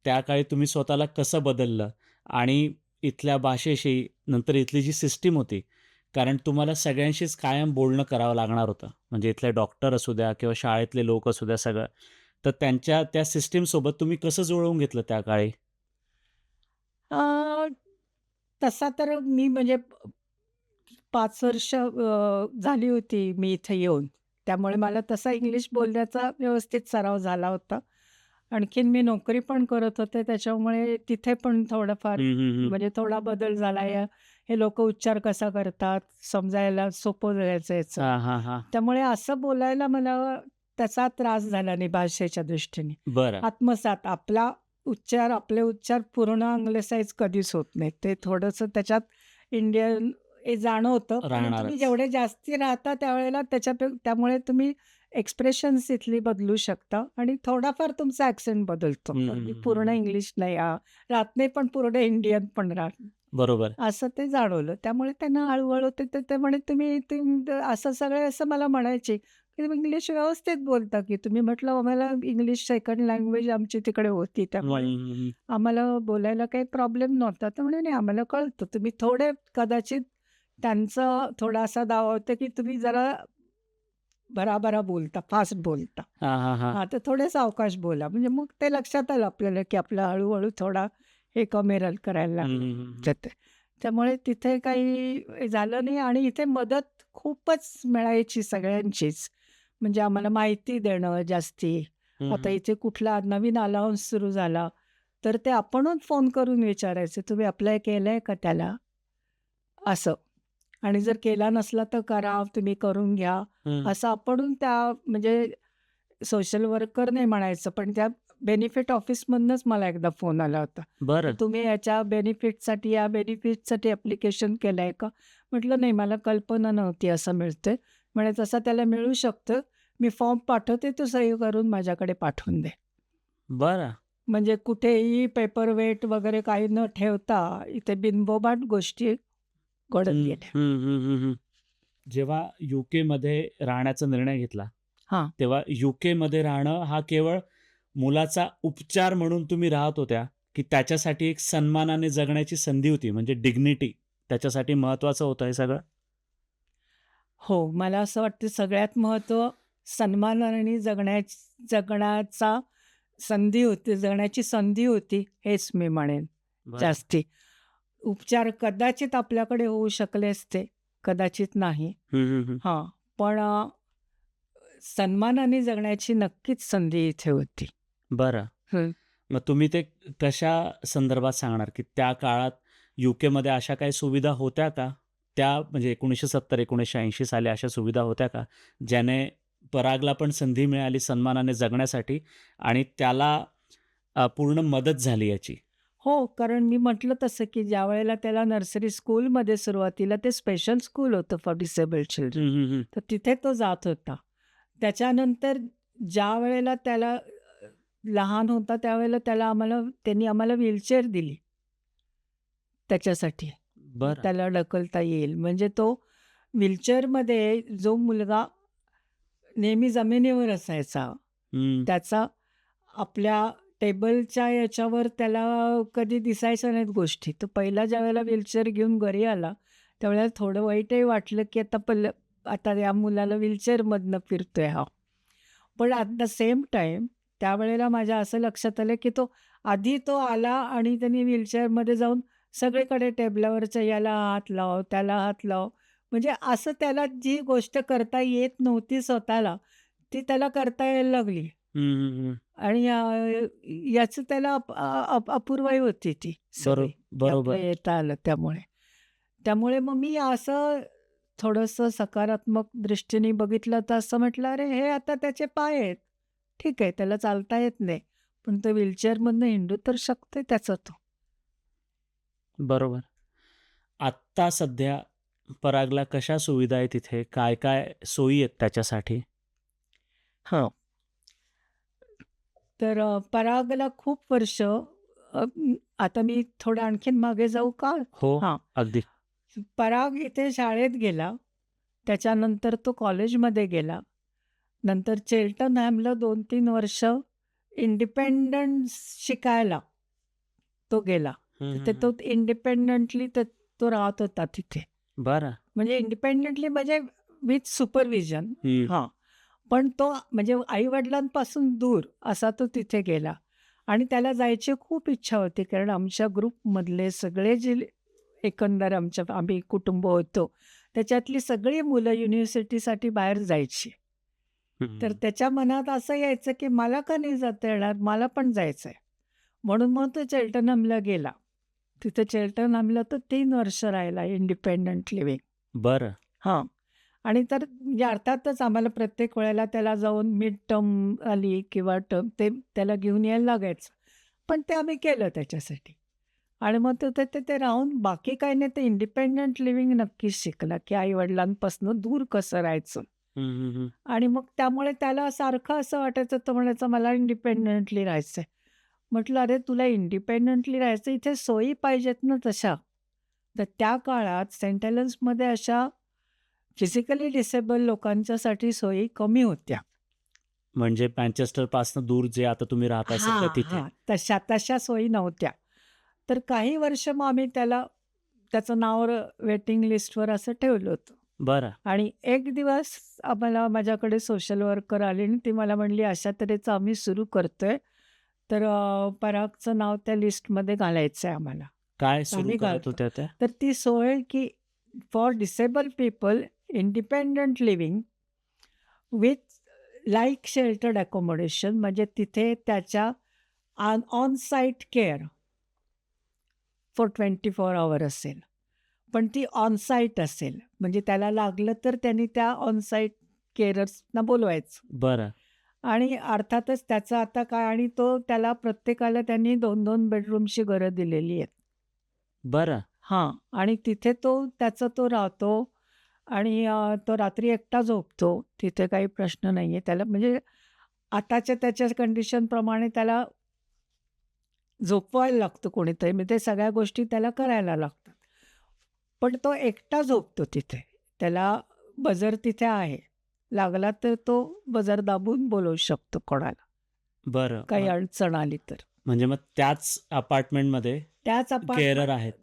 त्या काळी तुम्ही स्वतःला कसं बदललं आणि इथल्या भाषेशी, नंतर इथली जी सिस्टीम होती, कारण तुम्हाला सगळ्यांशीच कायम बोलणं करावं लागणार होतं. म्हणजे इथले डॉक्टर असू द्या किंवा शाळेतले लोक असू द्या सगळं. तर त्यांच्या त्या सिस्टमसोबत तुम्ही कसं जुळवून घेतलं त्या काळी? अ, तसा तर मी म्हणजे 5 वर्ष झाली होती मी इथे येऊन. त्यामुळे मला तसा इंग्लिश बोलण्याचा व्यवस्थित सराव झाला होता. आणखीन मी नोकरी पण करत होते त्याच्यामुळे तिथे पण थोडंफार हं, हं, हं. म्हणजे थोडा बदल झाला. हे लोकं उच्चार कसा करतात, समजायला सोपं जायचं याचं. हां, हां, हां. त्यामुळे असं बोलायला मला त्याचा त्रास झाला नाही भाषेच्या दृष्टीने. बरं. आत्मसात आपले उच्चार पूर्ण अंग्लेसाइज कधीच होत नाहीत. ते थोडंसं त्याच्यात इंडियन हे जाणवतं. पण तुम्ही राहणारच. जेवढे जास्ती राहता त्यावेळेला त्यामुळे तुम्ही एक्सप्रेशन्स इथली बदलू शकता आणि थोडाफार तुमचा ॲक्सेंट बदलतो. हं, हं, अगदी हं, पूर्ण हं. इंग्लिश नाही राहत नाही, पण पूर्ण इंडियन पण राहत नाही. बरोबर. असं ते जाणवलं. त्यामुळे त्यांना हळू-हळू ते म्हणे, "तुम्ही असं सगळे असं मला म्हणायचे, की तुम्ही इंग्लिश व्यवस्थित बोलता की." तुम्ही म्हटलं, "आम्हाला इंग्लिश सेकंड लँग्वेज आमची तिकडे होती, हं, हं, त्यामुळे हं, हं. आम्हाला बोलायला काही प्रॉब्लेम नव्हता." तर म्हणे, "नाही, आम्हाला कळतं. तुम्ही थोडे कदाचित." त्यांचा थोडासा दावा होता, की तुम्ही जरा भराभरा बोलता, फास्ट बोलता. हां, हां, हां. हां, तर थोडे सावकाश बोला. म्हणजे मग ते लक्षात आलं आपल्याला, की आपलं हळू थोडा हे कमी करायला हं, लागलो. हं, हं, हं. तर ते त्यामुळे तिथे काही झालं नाही आणि इथे मदत खूपच मिळायची सगळ्यांचीच. म्हणजे आम्हाला माहिती देणं जास्ती. हं, आता हं. इथे कुठला नवीन अलाउन्स सुरू झाला, तर ते आपणच फोन करून विचारायचे, "तुम्ही अप्लाय केलंय का त्याला?" असं. आणि जर केला नसला तर करा, तुम्ही करून घ्या. हं. असं आपण त्या म्हणजे सोशल वर्कर नाही म्हणायचं, पण त्या बेनिफिट ऑफिसमधनंच मला एकदा फोन आला होता, की बरं. तुम्ही या बेनिफिटसाठी ॲप्लिकेशन केलंय का? म्हटलं, "नाही, मला कल्पना नव्हती असं मिळतंय." म्हणे, "तसं त्याला मिळू शकतं. मी फॉर्म पाठवते, तो सही करून माझ्याकडे पाठवून दे." बरं. म्हणजे कुठेही पेपर वेट वगैरे काही न ठेवता इथे बिनबोभाट गोष्टी घडत हं, गेल्या. हं, हं, हं, हं. जेव्हा यूकेमध्ये राहण्याचा निर्णय घेतला, हां. तेव्हा यूकेमध्ये राहणं हा केवळ मुलाचा उपचार म्हणून तुम्ही राहत होत्या, की त्याच्यासाठी एक सन्मानाने जगण्याची संधी होती म्हणजे डिग्निटी त्याच्यासाठी महत्त्वाचं होतं हे सगळं? हो, मला असं वाटतं सगळ्यात सन्मानाने जगण्याचा जगण्याची संधी होती, हेच मी म्हणेन बरं. जास्ती. उपचार कदाचित आपल्याकडे होऊ शकले असते, कदाचित नाही. हं, हं, हं. हां, पण सन्मानाने जगण्याची नक्कीच संधी इथे होती. बरं. हं. मग तुम्ही ते कशा संदर्भात सांगणार, की त्या काळात यूकेमध्ये अशा काही सुविधा होत्या का? त्या म्हणजे 1970-1980 साली अशा सुविधा होत्या का? ज्याने परागला पण संधी मिळाली सन्मानाने जगण्यासाठी आणि त्याला पूर्ण मदत झाली याची? हो, कारण मी म्हटलं तसं, की ज्यावेळेला त्याला नर्सरी स्कूलमध्ये सुरुवातीला ते स्पेशल स्कूल होतं फॉर डिसेबल्ड चिल्ड्रन. हं, हं, हं. तर तिथे तो जात होता. त्याच्यानंतर ज्यावेळेला त्याला लहान होता त्यावेळेला त्यांनी आम्हाला व्हीलचेअर दिली त्याच्यासाठी. बरं. त्याला ढकलता येईल. म्हणजे तो व्हीलचेअरमध्ये जो मुलगा नेहमी जमिनीवर असायचा, हं. त्याचा आपल्या टेबलच्या याच्यावर त्याला कधी दिसायच्या नाहीत गोष्टी. तो पहिला ज्यावेळेला व्हीलचेअर घेऊन घरी आला, त्यावेळेला थोडं वाईटही वाटलं, की आता या मुलाला व्हीलचेअरमधनं फिरतोय हा. पण ॲट द सेम टाईम त्यावेळेला माझ्या असं लक्षात आलं, की तो आला आणि त्यांनी व्हीलचेअरमध्ये जाऊन सगळीकडे टेबलावरच्या याला हात लाव, त्याला हात लाव. म्हणजे असं त्याला जी गोष्ट करता येत नव्हती स्वतःला, ती त्याला करता यायला लागली. हं, हं, हं. आणि याचं त्याला अपूर्वाई होती ती सगळी, की आपलं बरोबर. येता आलं त्यामुळे. त्यामुळे मग मी असं थोडंसं सकारात्मक दृष्टीने बघितलं तर असं म्हटलं, "अरे, हे आता त्याचे पाय आहेत. ठीक आहे, त्याला चालता येत नाही, पण तो व्हीलचेअरमधनं हिंडू तर शकतोय त्याचा तो." बरोबर. आत्ता सध्या परागला कशा सुविधा आहेत तिथे? काय-काय सोयी आहेत त्याच्यासाठी? हो. तर परागला खूप वर्ष आता मी थोडं आणखीन मागे जाऊ का? हो, हां. अगदी. पराग इथे शाळेत गेला. त्याच्यानंतर तो कॉलेजमध्ये गेला. नंतर चेल्टनहॅमला 2-3 वर्ष इंडिपेंडन्स शिकायला तो गेला. हं, तर हं, ते हं. तो इंडिपेंडंटली तो राहत होता तिथे. बरं. म्हणजे इंडिपेंडंटली म्हणजे विथ सुपरव्हिजन. हं. हां. पण तो म्हणजे आई-वडिलांपासून दूर असा तो तिथे गेला आणि त्याला जायची खूप इच्छा होती. कारण आमच्या ग्रुपमधले सगळे जे एकंदर आम्ही कुटुंब होतो, त्याच्यातली सगळी मुलं युनिव्हर्सिटीसाठी बाहेर जायची. तर हं. त्याच्या मनात असं यायचं, की मला का नाही जाता येणार? मला पण जायचंय. म्हणून मग तो चेल्टनहॅमला गेला. तिथे चेल्टनहॅमला तो 3 वर्ष राहिला इंडिपेंडंट लिव्हिंग. बरं. हां. आणि तर म्हणजे अर्थातच आम्हाला प्रत्येक वेळेला त्याला जाऊन मिड टर्म आली किंवा टर्म ते त्याला घेऊन यायला लागायचं. पण ते आम्ही केलं त्याच्यासाठी. आणि मग तो ते ते राहून बाकी काही नाही ते इंडिपेंडंट लिव्हिंग नक्कीच शिकला, की आई-वडिलांपासून दूर कसं राहायचं. हं, हं, हं. आणि मग त्यामुळे त्याला सारखं असं वाटायचं तो म्हणायचा मला इंडिपेंडंटली राहायचंय. म्हटलं, "अरे तुला इंडिपेंडंटली राहायचं इथे सोयी पाहिजेत ना तशा." तर त्या काळात सेंट हेलेन्समध्ये अशा फिजिकली डिसेबल लोकांच्यासाठी सोयी कमी होत्या. म्हणजे मँचेस्टरपासून दूर जे आता तुम्ही राहताय सध्या हां, तिथे. हां. तशा सोयी नव्हत्या. तर काही वर्ष मग आम्ही त्याचं नाव वेटिंग लिस्टवर असं ठेवलं होतं. बरं. आणि एक दिवस आम्हाला माझ्याकडे सोशल वर्कर आली आणि ती मला म्हणली, "अशा तऱ्हेचं आम्ही सुरू करतोय, तर परागचं नाव त्या लिस्टमध्ये घालायचं आहे आम्हाला." काय तर सुरू आम्ही करत घालतो. होत्या त्या? तर ती सोय की for disable people independent living with like sheltered accommodation म्हणजे तिथे त्याच्या on site care for 24 our असेल. पण ती ऑन साईट असेल. म्हणजे त्याला लागलं तर त्यांनी त्या ऑन साईट केअरर्सना बोलवायचं. बरं. आणि अर्थातच त्याचं आता काय आणि त्याला प्रत्येकाला त्यांनी 2-2 बेडरूमची घरं दिलेली आहेत. बरं. हां. आणि तिथे तो राहतो आणि तो रात्री एकटा झोपतो. तिथे काही प्रश्न नाहीये. त्याला म्हणजे आताच्या त्याच्या कंडिशनप्रमाणे त्याला झोपवायला लागतं कोणीतरी. म्हणजे ते सगळ्या गोष्टी त्याला करायला लागतात. पण तो एकटा झोपतो तिथे. त्याला बजर तिथे आहे. लागला तर तो बजर दाबून बोलवू शकतो कोणाला. बरं. काही अडचण आली तर. म्हणजे मग त्याच अपार्टमेंटमध्ये त्याच केअरर आहेत.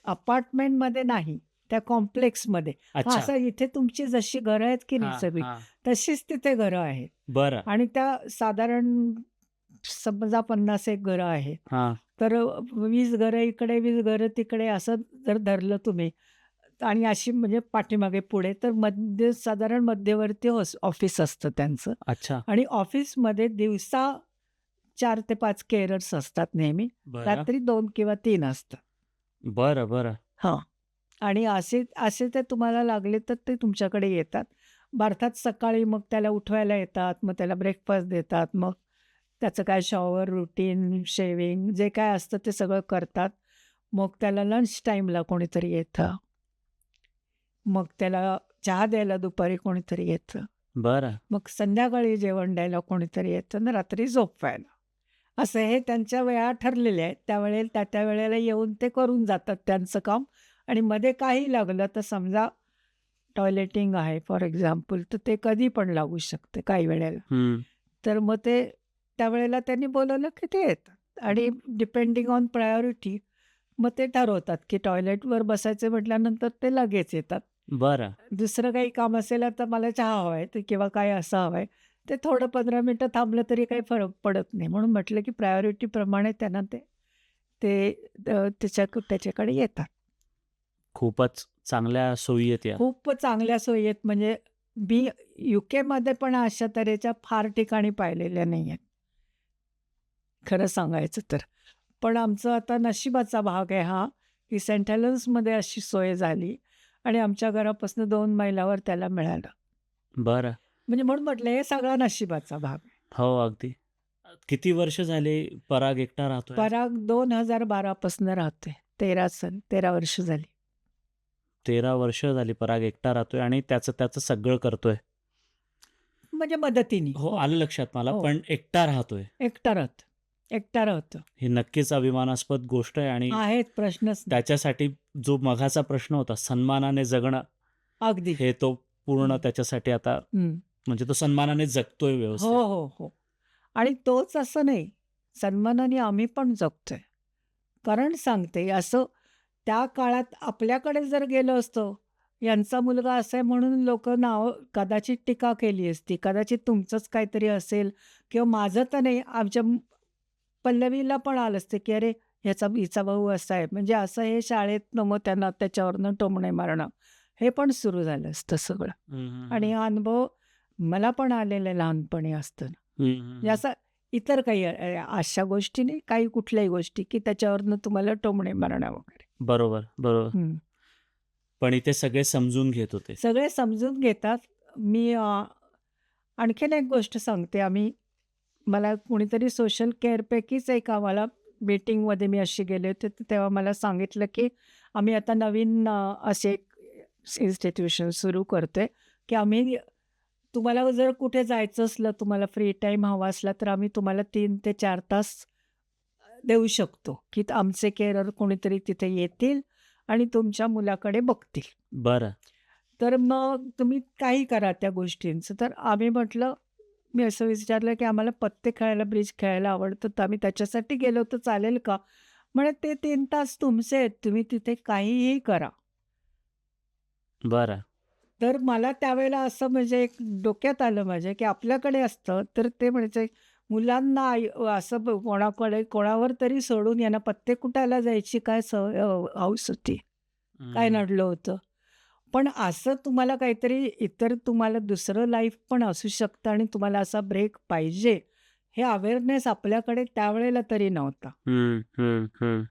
अपार्टमेंटमध्ये नाही, त्या कॉम्प्लेक्समध्ये. हां, अच्छा. असं इथे तुमची जशी घरं आहेत की नाही हां, सगळी, हां. तशीच तिथे घरं आहेत. बरं. आणि त्या साधारण समजा 50 एक घरं आहेत. हां. तर 20 घरं इकडे, 20 घरं तिकडे असं जर धरलं तुम्ही आणि अशी म्हणजे पाठीमागे पुढे तर साधारण मध्यवर्ती ऑफिस असतं त्यांचं. अच्छा. आणि ऑफिसमध्ये दिवसा 4 ते 5 केअरर्स असतात नेहमी. बरं. रात्री 2 किंवा 3 असतात. बरं, बरं. हां. आणि असे असे ते तुम्हाला लागले तर ते तुमच्याकडे येतात. भारतात सकाळी मग त्याला उठवायला येतात, मग त्याला ब्रेकफास्ट देतात, मग त्याचं काय शॉवर रुटीन, शेव्हिंग जे काय असतं ते सगळं करतात. मग त्याला लंच टाईमला कोणीतरी येतं. मग त्याला चहा द्यायला दुपारी कोणीतरी येतं. बरं. मग संध्याकाळी जेवण द्यायला कोणीतरी येतं आणि रात्री झोपवायला. असं हे त्यांच्या वेळा ठरलेल्या आहेत. त्या वेळेला येऊन ते करून जातात त्यांचं काम आणि मध्ये काही लागलं तर समजा टॉयलेटिंग आहे फॉर एक्झाम्पल, तर ते कधी पण लागू शकते काही वेळेला. हं. तर मग ते त्यावेळेला त्यांनी बोलावलं की ते येतात आणि डिपेंडिंग ऑन प्रायोरिटी मग ते ठरवतात की टॉयलेटवर बसायचे म्हटल्यानंतर ते लगेच येतात. बरं. दुसरं काही काम असेल तर मला चहा हवा आहे किंवा काय असं हवं आहे. ते थोडं 15 मिनिटं थांबलं तरी काही फरक पडत नाही. म्हणून म्हटलं की प्रायोरिटीप्रमाणे त्यांना ते ते त्याच्याकडे येतात. खूपच चांगल्या सोयी आहेत या. खूप चांगल्या सोयी आहेत म्हणजे मी यूकेमध्ये पण अशा तऱ्हेच्या फार ठिकाणी पाहिलेल्या नाही आहेत. खरं सांगायचं तर. पण आमचं आता नशिबाचा भाग आहे हा, की सेंट हेलेन्समध्ये अशी सोय झाली आणि आमच्या घरापासून 2 मैलावर त्याला मिळालं. बरं. म्हणजे म्हणून म्हटलं हे सगळा नशिबाचा भाग आहे. हो, अगदी. किती वर्ष झाले पराग एकटा राहतोय? पराग 2012 पासून राहतोय. 13 वर्ष झाली. 13 वर्ष झाली पराग एकटा राहतोय आणि त्याचं सगळं करतोय. म्हणजे मदतीने. हो, हो, आलं लक्षात मला. हो. पण एकटा राहतोय. एकटा राहतो. एकटा राहतो. ही नक्कीच अभिमानास्पद गोष्ट आहे आणि आहेत, प्रश्नच नाही. त्याच्यासाठी जो मघाचा प्रश्न होता सन्मानाने जगणं, अगदी. हे तो पूर्ण हं, त्याच्यासाठी आता हं. म्हणजे तो सन्मानाने जगतोय हो, व्यवस्थित. हो, हो. आणि तोच असं नाही, सन्मानाने आम्ही पण जगतोय. कारण सांगते असं त्या काळात आपल्याकडे जर गेलो असतो, यांचा मुलगा असा आहे म्हणून लोकं नावं कदाचित टीका केली असती. कदाचित तुमचंच काहीतरी असेल किंवा माझं तर नाही, आमच्या पल्लवीला पण आलं असतं, की "अरे, हिचा भाऊ असा आहे." म्हणजे असं हे शाळेतनं मग त्यांना त्याच्यावरनं टोमणे मारणं, हे पण सुरू झालं असतं सगळं. हं, हं, आणि हं. हा अनुभव मला पण आलेला आहे लहानपणी असताना. हं, हं, म्हणजे हं. असं इतर काही अशा गोष्टी नाही, काही कुठल्याही गोष्टी, की त्याच्यावरनं तुम्हाला टोमणे मारणं वगैरे. बरोबर, बरोबर. हं. पण इथे सगळे समजून घेत होते. सगळे समजून घेतात. मी आणखीन एक गोष्ट सांगते. मला कुणीतरी सोशल केअरपैकीच एक आम्हाला मीटिंगमध्ये मी अशी गेले होते, तर तेव्हा मला सांगितलं, की आम्ही आता नवीन असे एक इन्स्टिट्यूशन सुरू करतोय, की आम्ही तुम्हाला जर कुठे जायचं असलं, तुम्हाला फ्री टाईम हवा असला, तर आम्ही तुम्हाला 3 ते 4 तास देऊ शकतो, की आमचे केअरर कोणीतरी तिथे येतील आणि तुमच्या मुलाकडे बघतील. बरं. तर मग तुम्ही काही करा त्या गोष्टींचं. तर आम्ही म्हटलं मी असं विचारलं, की आम्हाला पत्ते खेळायला, ब्रिज खेळायला आवडतं, तर आम्ही त्याच्यासाठी गेलो तर चालेल का? म्हणे ते 3 तास तुमचे आहेत. तुम्ही तिथे काहीही करा. बरं. तर मला त्यावेळेला असं म्हणजे एक डोक्यात आलं माझ्या, की आपल्याकडे असतं तर ते म्हणायचे मुलांना असं कोणाकडे कोणावर तरी सोडून यांना पत्ते कुटायला जायची काय हौस होती. काय हं. नडलं होतं. पण असं तुम्हाला काहीतरी इतर तुम्हाला दुसरं लाईफ पण असू शकतं आणि तुम्हाला असा ब्रेक पाहिजे, हे अवेअरनेस आपल्याकडे त्यावेळेला तरी नव्हता. हं, हं, हं.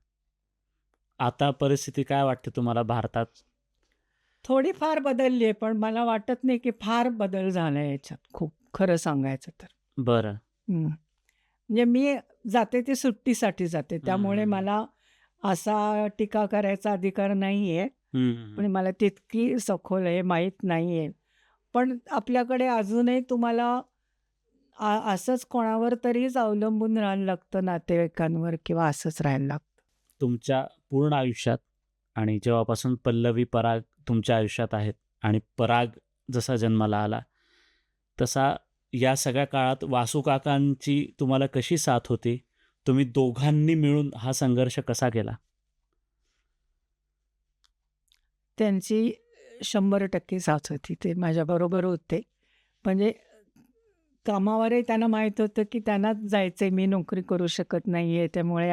आता परिस्थिती काय वाटते तुम्हाला भारतात? थोडीफार बदलली आहे, पण मला वाटत नाही की फार बदल झालाय याच्यात खूप, खरं सांगायचं तर. बरं. हं. म्हणजे मी जाते ती सुट्टीसाठी जाते. हं, त्यामुळे हं, हं. मला असा टीका करायचा अधिकार नाहीये. हं, हं, हं. पण मला तितकी सखोल हे माहीत नाहीये. पण आपल्याकडे अजूनही तुम्हाला असंच कोणावर तरीच अवलंबून राहायला लागतं नातेवाईकांवर किंवा असंच राहायला लागतं. तुमच्या पूर्ण आयुष्यात आणि जेव्हापासून पल्लवी, पराग तुमच्या आयुष्यात आहेत आणि पराग जसा जन्माला आला, तसा या सगळ्या काळात वासू काकांची तुम्हाला कशी साथ होती? तुम्ही दोघांनी मिळून हा संघर्ष कसा केला? त्यांची 100% साथ होती. ते माझ्याबरोबर होते. म्हणजे कामावरही त्यांना माहीत होतं, की त्यांनाच जायचंय, मी नोकरी करू शकत नाहीये. त्यामुळे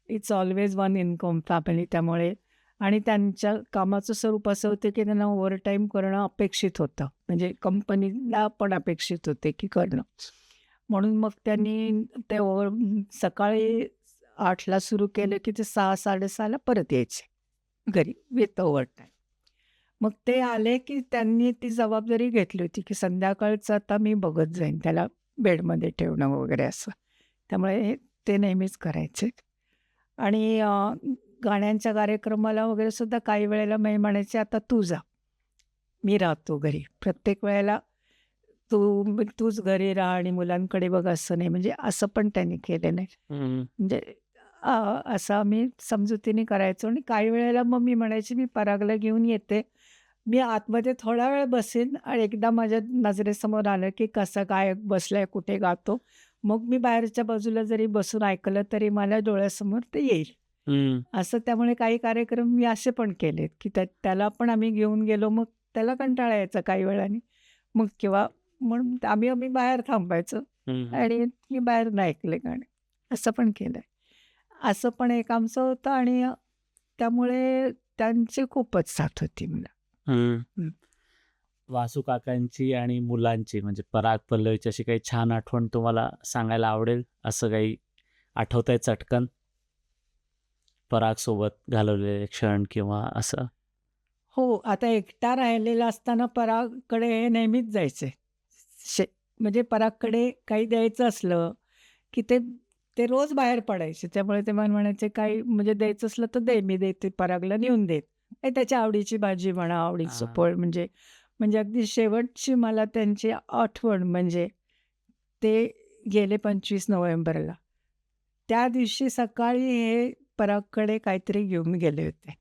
it's always one income family त्यामुळे आणि त्यांच्या कामाचं स्वरूप असं होतं, की त्यांना ओव्हरटाईम करणं अपेक्षित होतं. म्हणजे कंपनीला पण अपेक्षित होते, की करणं. म्हणून मग त्यांनी ते सकाळी 8:00ला सुरू केलं, की ते 6:00-6:30ला परत यायचे घरी विथ ओव्हरटाईम. मग ते आले, की त्यांनी ती जबाबदारी घेतली होती, की संध्याकाळचं आता मी बघत जाईन त्याला बेडमध्ये ठेवणं वगैरे असं. त्यामुळे ते नेहमीच करायचे. आणि गाण्यांच्या कार्यक्रमाला वगैरे सुद्धा काही वेळेला मी म्हणायचे, "आता तू जा, मी राहतो घरी." प्रत्येक वेळेला तूच घरी राहा आणि मुलांकडे बघ असं नाही. म्हणजे असं पण त्यांनी केलं नाही. हं. म्हणजे अ, असं आम्ही समजुतीने करायचो आणि काही वेळेला मग मी म्हणायची, "मी परागला घेऊन येते." मी आतमध्ये थोडा वेळ बसेन आणि एकदा माझ्या नजरेसमोर आलं, की कसा गायक बसलाय, कुठे गातो. मग मी बाहेरच्या बाजूला जरी बसून ऐकलं, तरी मला डोळ्यासमोर ते येईल. हं. असं त्यामुळे काही कार्यक्रम मी असे पण केलेत, की त्याला पण आम्ही घेऊन गेलो. मग त्याला कंटाळा यायचा काही वेळाने. मग किंवा म्हणून आम्ही बाहेर थांबायचो हं, हं. आणि मी बाहेरून ऐकले गाणे. असं पण केलंय. असं पण एक आमचं होतं आणि त्यामुळे त्यांची खूपच साथ होती मला. हं. हं. वासू काकांची आणि मुलांची म्हणजे पराग, पल्लवीची अशी काही छान आठवण तुम्हाला सांगायला आवडेल? असं काही आठवतंय चटकन? परागसोबत घालवलेले क्षण किंवा असं? हो, आता एकटा राहिलेला असताना परागकडे हे नेहमीच जायचे. शे म्हणजे परागकडे काही द्यायचं असलं, की ते ते रोज बाहेर पडायचे. त्यामुळे ते मला म्हणायचे, "काही म्हणजे द्यायचं असलं तर दे, मी देते परागला नेऊन देत." काही त्याच्या आवडीची भाजी म्हणा, आवडीचं हां. फळ म्हणजे म्हणजे अगदी शेवटची मला त्यांची आठवण म्हणजे ते गेले 25 नोव्हेंबरला. त्या दिवशी सकाळी हे परागकडे काहीतरी घेऊन गेले होते.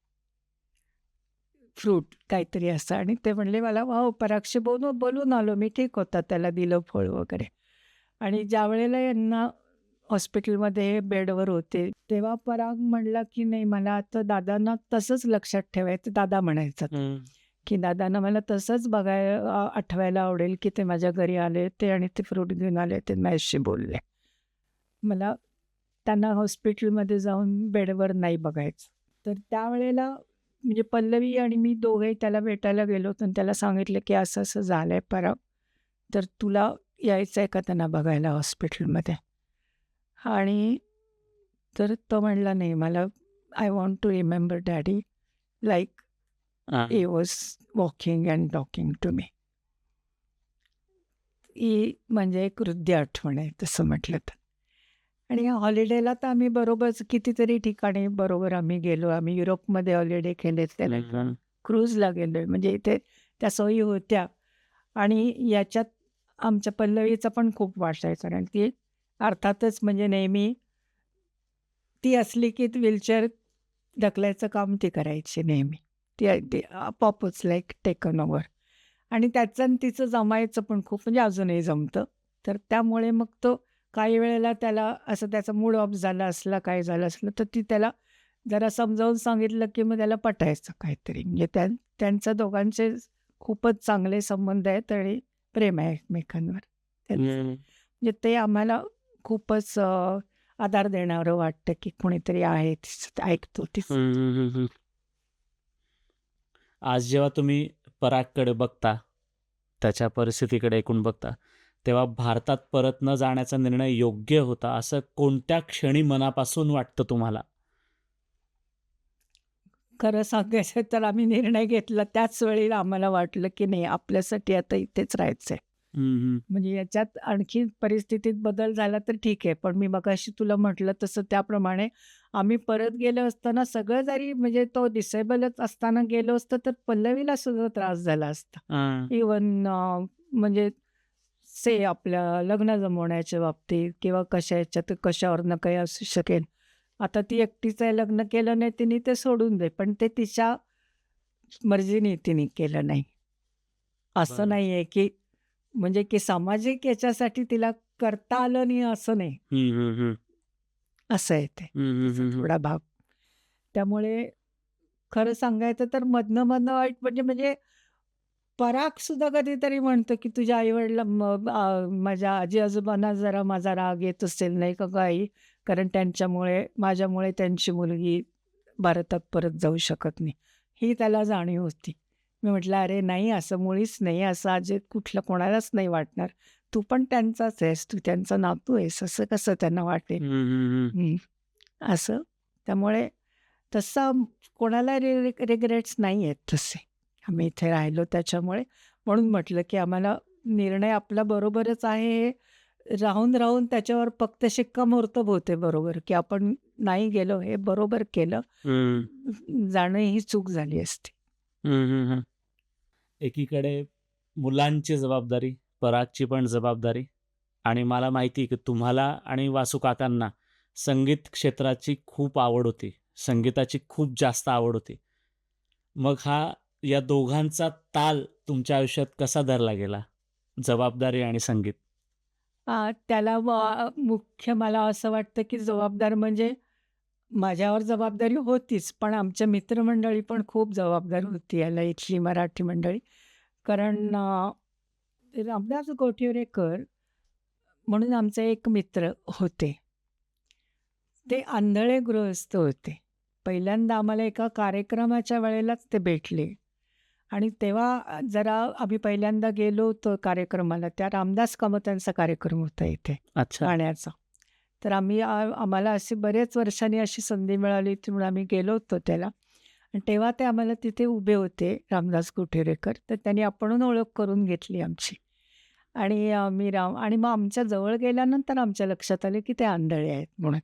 फ्रूट काहीतरी असं आणि ते म्हणले मला, "वॉव! परागशी बोलून आलो मी." ठीक होता, त्याला दिलं फळ वगैरे. आणि ज्यावेळेला यांना हॉस्पिटलमध्ये बेडवर होते, तेव्हा पराग म्हणला, की "नाही, मला आता दादांना तसंच लक्षात ठेवायचं." दादा म्हणायचा तो, हं. की "दादांना मला तसंच आठवायला आवडेल, की ते माझ्या घरी आले होते आणि ते फ्रूट घेऊन आले होते, माझ्याशी बोलले. मला त्यांना हॉस्पिटलमध्ये जाऊन बेडवर नाही बघायचं." तर त्यावेळेला म्हणजे पल्लवी आणि मी दोघेही त्याला भेटायला गेलो होतो आणि त्याला सांगितलं, की "असं-असं झालंय पराग, तर तुला यायचं आहे का त्यांना बघायला हॉस्पिटलमध्ये?" आणि तर तो म्हणला, "नाही, मला I want to remember daddy like हां. He was walking and talking to me." ही म्हणजे एक हृदय आठवण आहे तसं म्हटलं तर. आणि या हॉलिडेला तर आम्ही बरोबरच कितीतरी ठिकाणी बरोबर आम्ही गेलो. आम्ही युरोपमध्ये हॉलिडे केलेत, त्यानंतर हं. क्रूजला गेलोय. म्हणजे इथे त्या सोयी होत्या आणि याच्यात आमच्या पल्लवीचा पण खूप वाटायचा. कारण ती अर्थातच म्हणजे नेहमी ती असली की व्हीलचेअर ढकलायचं काम ती करायची नेहमी. ती अगदी आपोआपच लाईक टेकन ओव्हर आणि त्याचं आणि तिचं जमायचं पण खूप म्हणजे अजूनही जमतं. तर त्यामुळे मग तो काही वेळेला त्याला असं त्याचा मूड ऑफ झाला असला, काय झालं असलं, तर ती त्याला जरा समजावून सांगितलं, की मग त्याला पटायचं काहीतरी. म्हणजे त्यांचं दोघांचे खूपच चांगले संबंध आहेत आणि प्रेम आहे एकमेकांवर त्यांचं. हं. म्हणजे ते आम्हाला खूपच आधार देणारं वाटतं, की कोणीतरी आहे ऐकतो हं, हं, हं, हं. आज जेव्हा तुम्ही परागकडे बघता, त्याच्या परिस्थितीकडे एकूण बघता, तेव्हा भारतात परत न जाण्याचा निर्णय योग्य होता, असं कोणत्या क्षणी मनापासून वाटतं तुम्हाला? खरं सांगायचं तर आम्ही निर्णय घेतला त्याच वेळेला आम्हाला वाटलं, की नाही आपल्यासाठी आता इथेच राहायचंय. हं, हं. म्हणजे याच्यात आणखी परिस्थितीत बदल झाला तर ठीक आहे. पण मी मगाशी तुला म्हटलं तसं त्याप्रमाणे आम्ही परत गेलो असताना सगळं जरी म्हणजे तो डिसेबलच असताना गेलो असतो, तर पल्लवीला सुद्धा त्रास झाला असता. हां. इव्हन म्हणजे आपल्या लग्न जमवण्याच्या बाबतीत किंवा कशा ह्याच्यात कशावरनं काही असू शकेल. आता ती एकटीच आहे, लग्न केलं नाही तिने ते सोडून दे. पण ते तिच्या मर्जीने तिने केलं नाही. असं बरं. नाहीये, की म्हणजे की सामाजिक याच्यासाठी तिला करता आलं नाही असं नाही. हं, हं, हं. असं आहे ते, हं, हं, तिचा हं, हं. थोडा भाग. त्यामुळे खरं सांगायचं तर मधनं-मधनं वाईट म्हणजे म्हणजे परागसुद्धा कधीतरी म्हणतो, की तुझ्या आई-वडिला माझ्या आजी-आजोबांना जरा माझा राग येत असेल नाही का गं आई? कारण त्यांच्यामुळे माझ्यामुळे त्यांची मुलगी भारतात परत जाऊ शकत नाही. ही त्याला जाणीव होती. मी म्हटलं, "अरे नाही, असं मुळीच नाही. असं अजित कुठलं कोणालाच नाही वाटणार. तू पण त्यांचाच आहेस. तू त्यांचा नातू आहेस. असं कसं त्यांना वाटेल?" हं, हं, हं. हं. असं. त्यामुळे तसं कोणाला रिग्रेट्स नाही आहेत तसे. आम्ही इथे राहिलो त्याच्यामुळे. म्हणून म्हटलं, की आम्हाला निर्णय आपला बरोबरच आहे हे राहून त्याच्यावर फक्त शिक्कामोर्तब होते बरोबर, की आपण नाही गेलो हे बरोबर केलं. हं. जाणं ही चूक झाली असती. हं, हं, हं. एकीकडे मुलांची जबाबदारी, परागची पण जबाबदारी आणि मला माहिती आहे की तुम्हाला आणि वासू काकांना संगीत क्षेत्राची खूप आवड होती. संगीताची खूप जास्त आवड होती. मग या दोघांचा ताल तुमच्या आयुष्यात कसा धरला गेला? जबाबदारी आणि संगीत. त्याला मुख्य मला असं वाटतं, की जबाबदार म्हणजे माझ्यावर जबाबदारी होतीच, पण आमच्या मित्रमंडळी पण खूप जबाबदार होती याला, इथली मराठी मंडळी. कारण रामदास गोठिवरेकर म्हणून आमचे एक मित्र होते. ते आंधळे गृहस्थ होते. पहिल्यांदा आम्हाला एका कार्यक्रमाच्या वेळेलाच ते भेटले आणि तेव्हा जरा आम्ही पहिल्यांदा गेलो होतो कार्यक्रमाला. त्या रामदास कामतांचा कार्यक्रम होता इथे अच्छा. गाण्याचा. तर आम्हाला अशी बरेच वर्षांनी अशी संधी मिळाली होती म्हणून आम्ही गेलो होतो त्याला आणि तेव्हा ते आम्हाला तिथे उभे होते रामदास कुठेरेकर. तर त्यांनी आपणहून ओळख करून घेतली आमची आणि आणि मग आमच्या जवळ गेल्यानंतर आमच्या लक्षात आले की ते आंधळे आहेत म्हणून.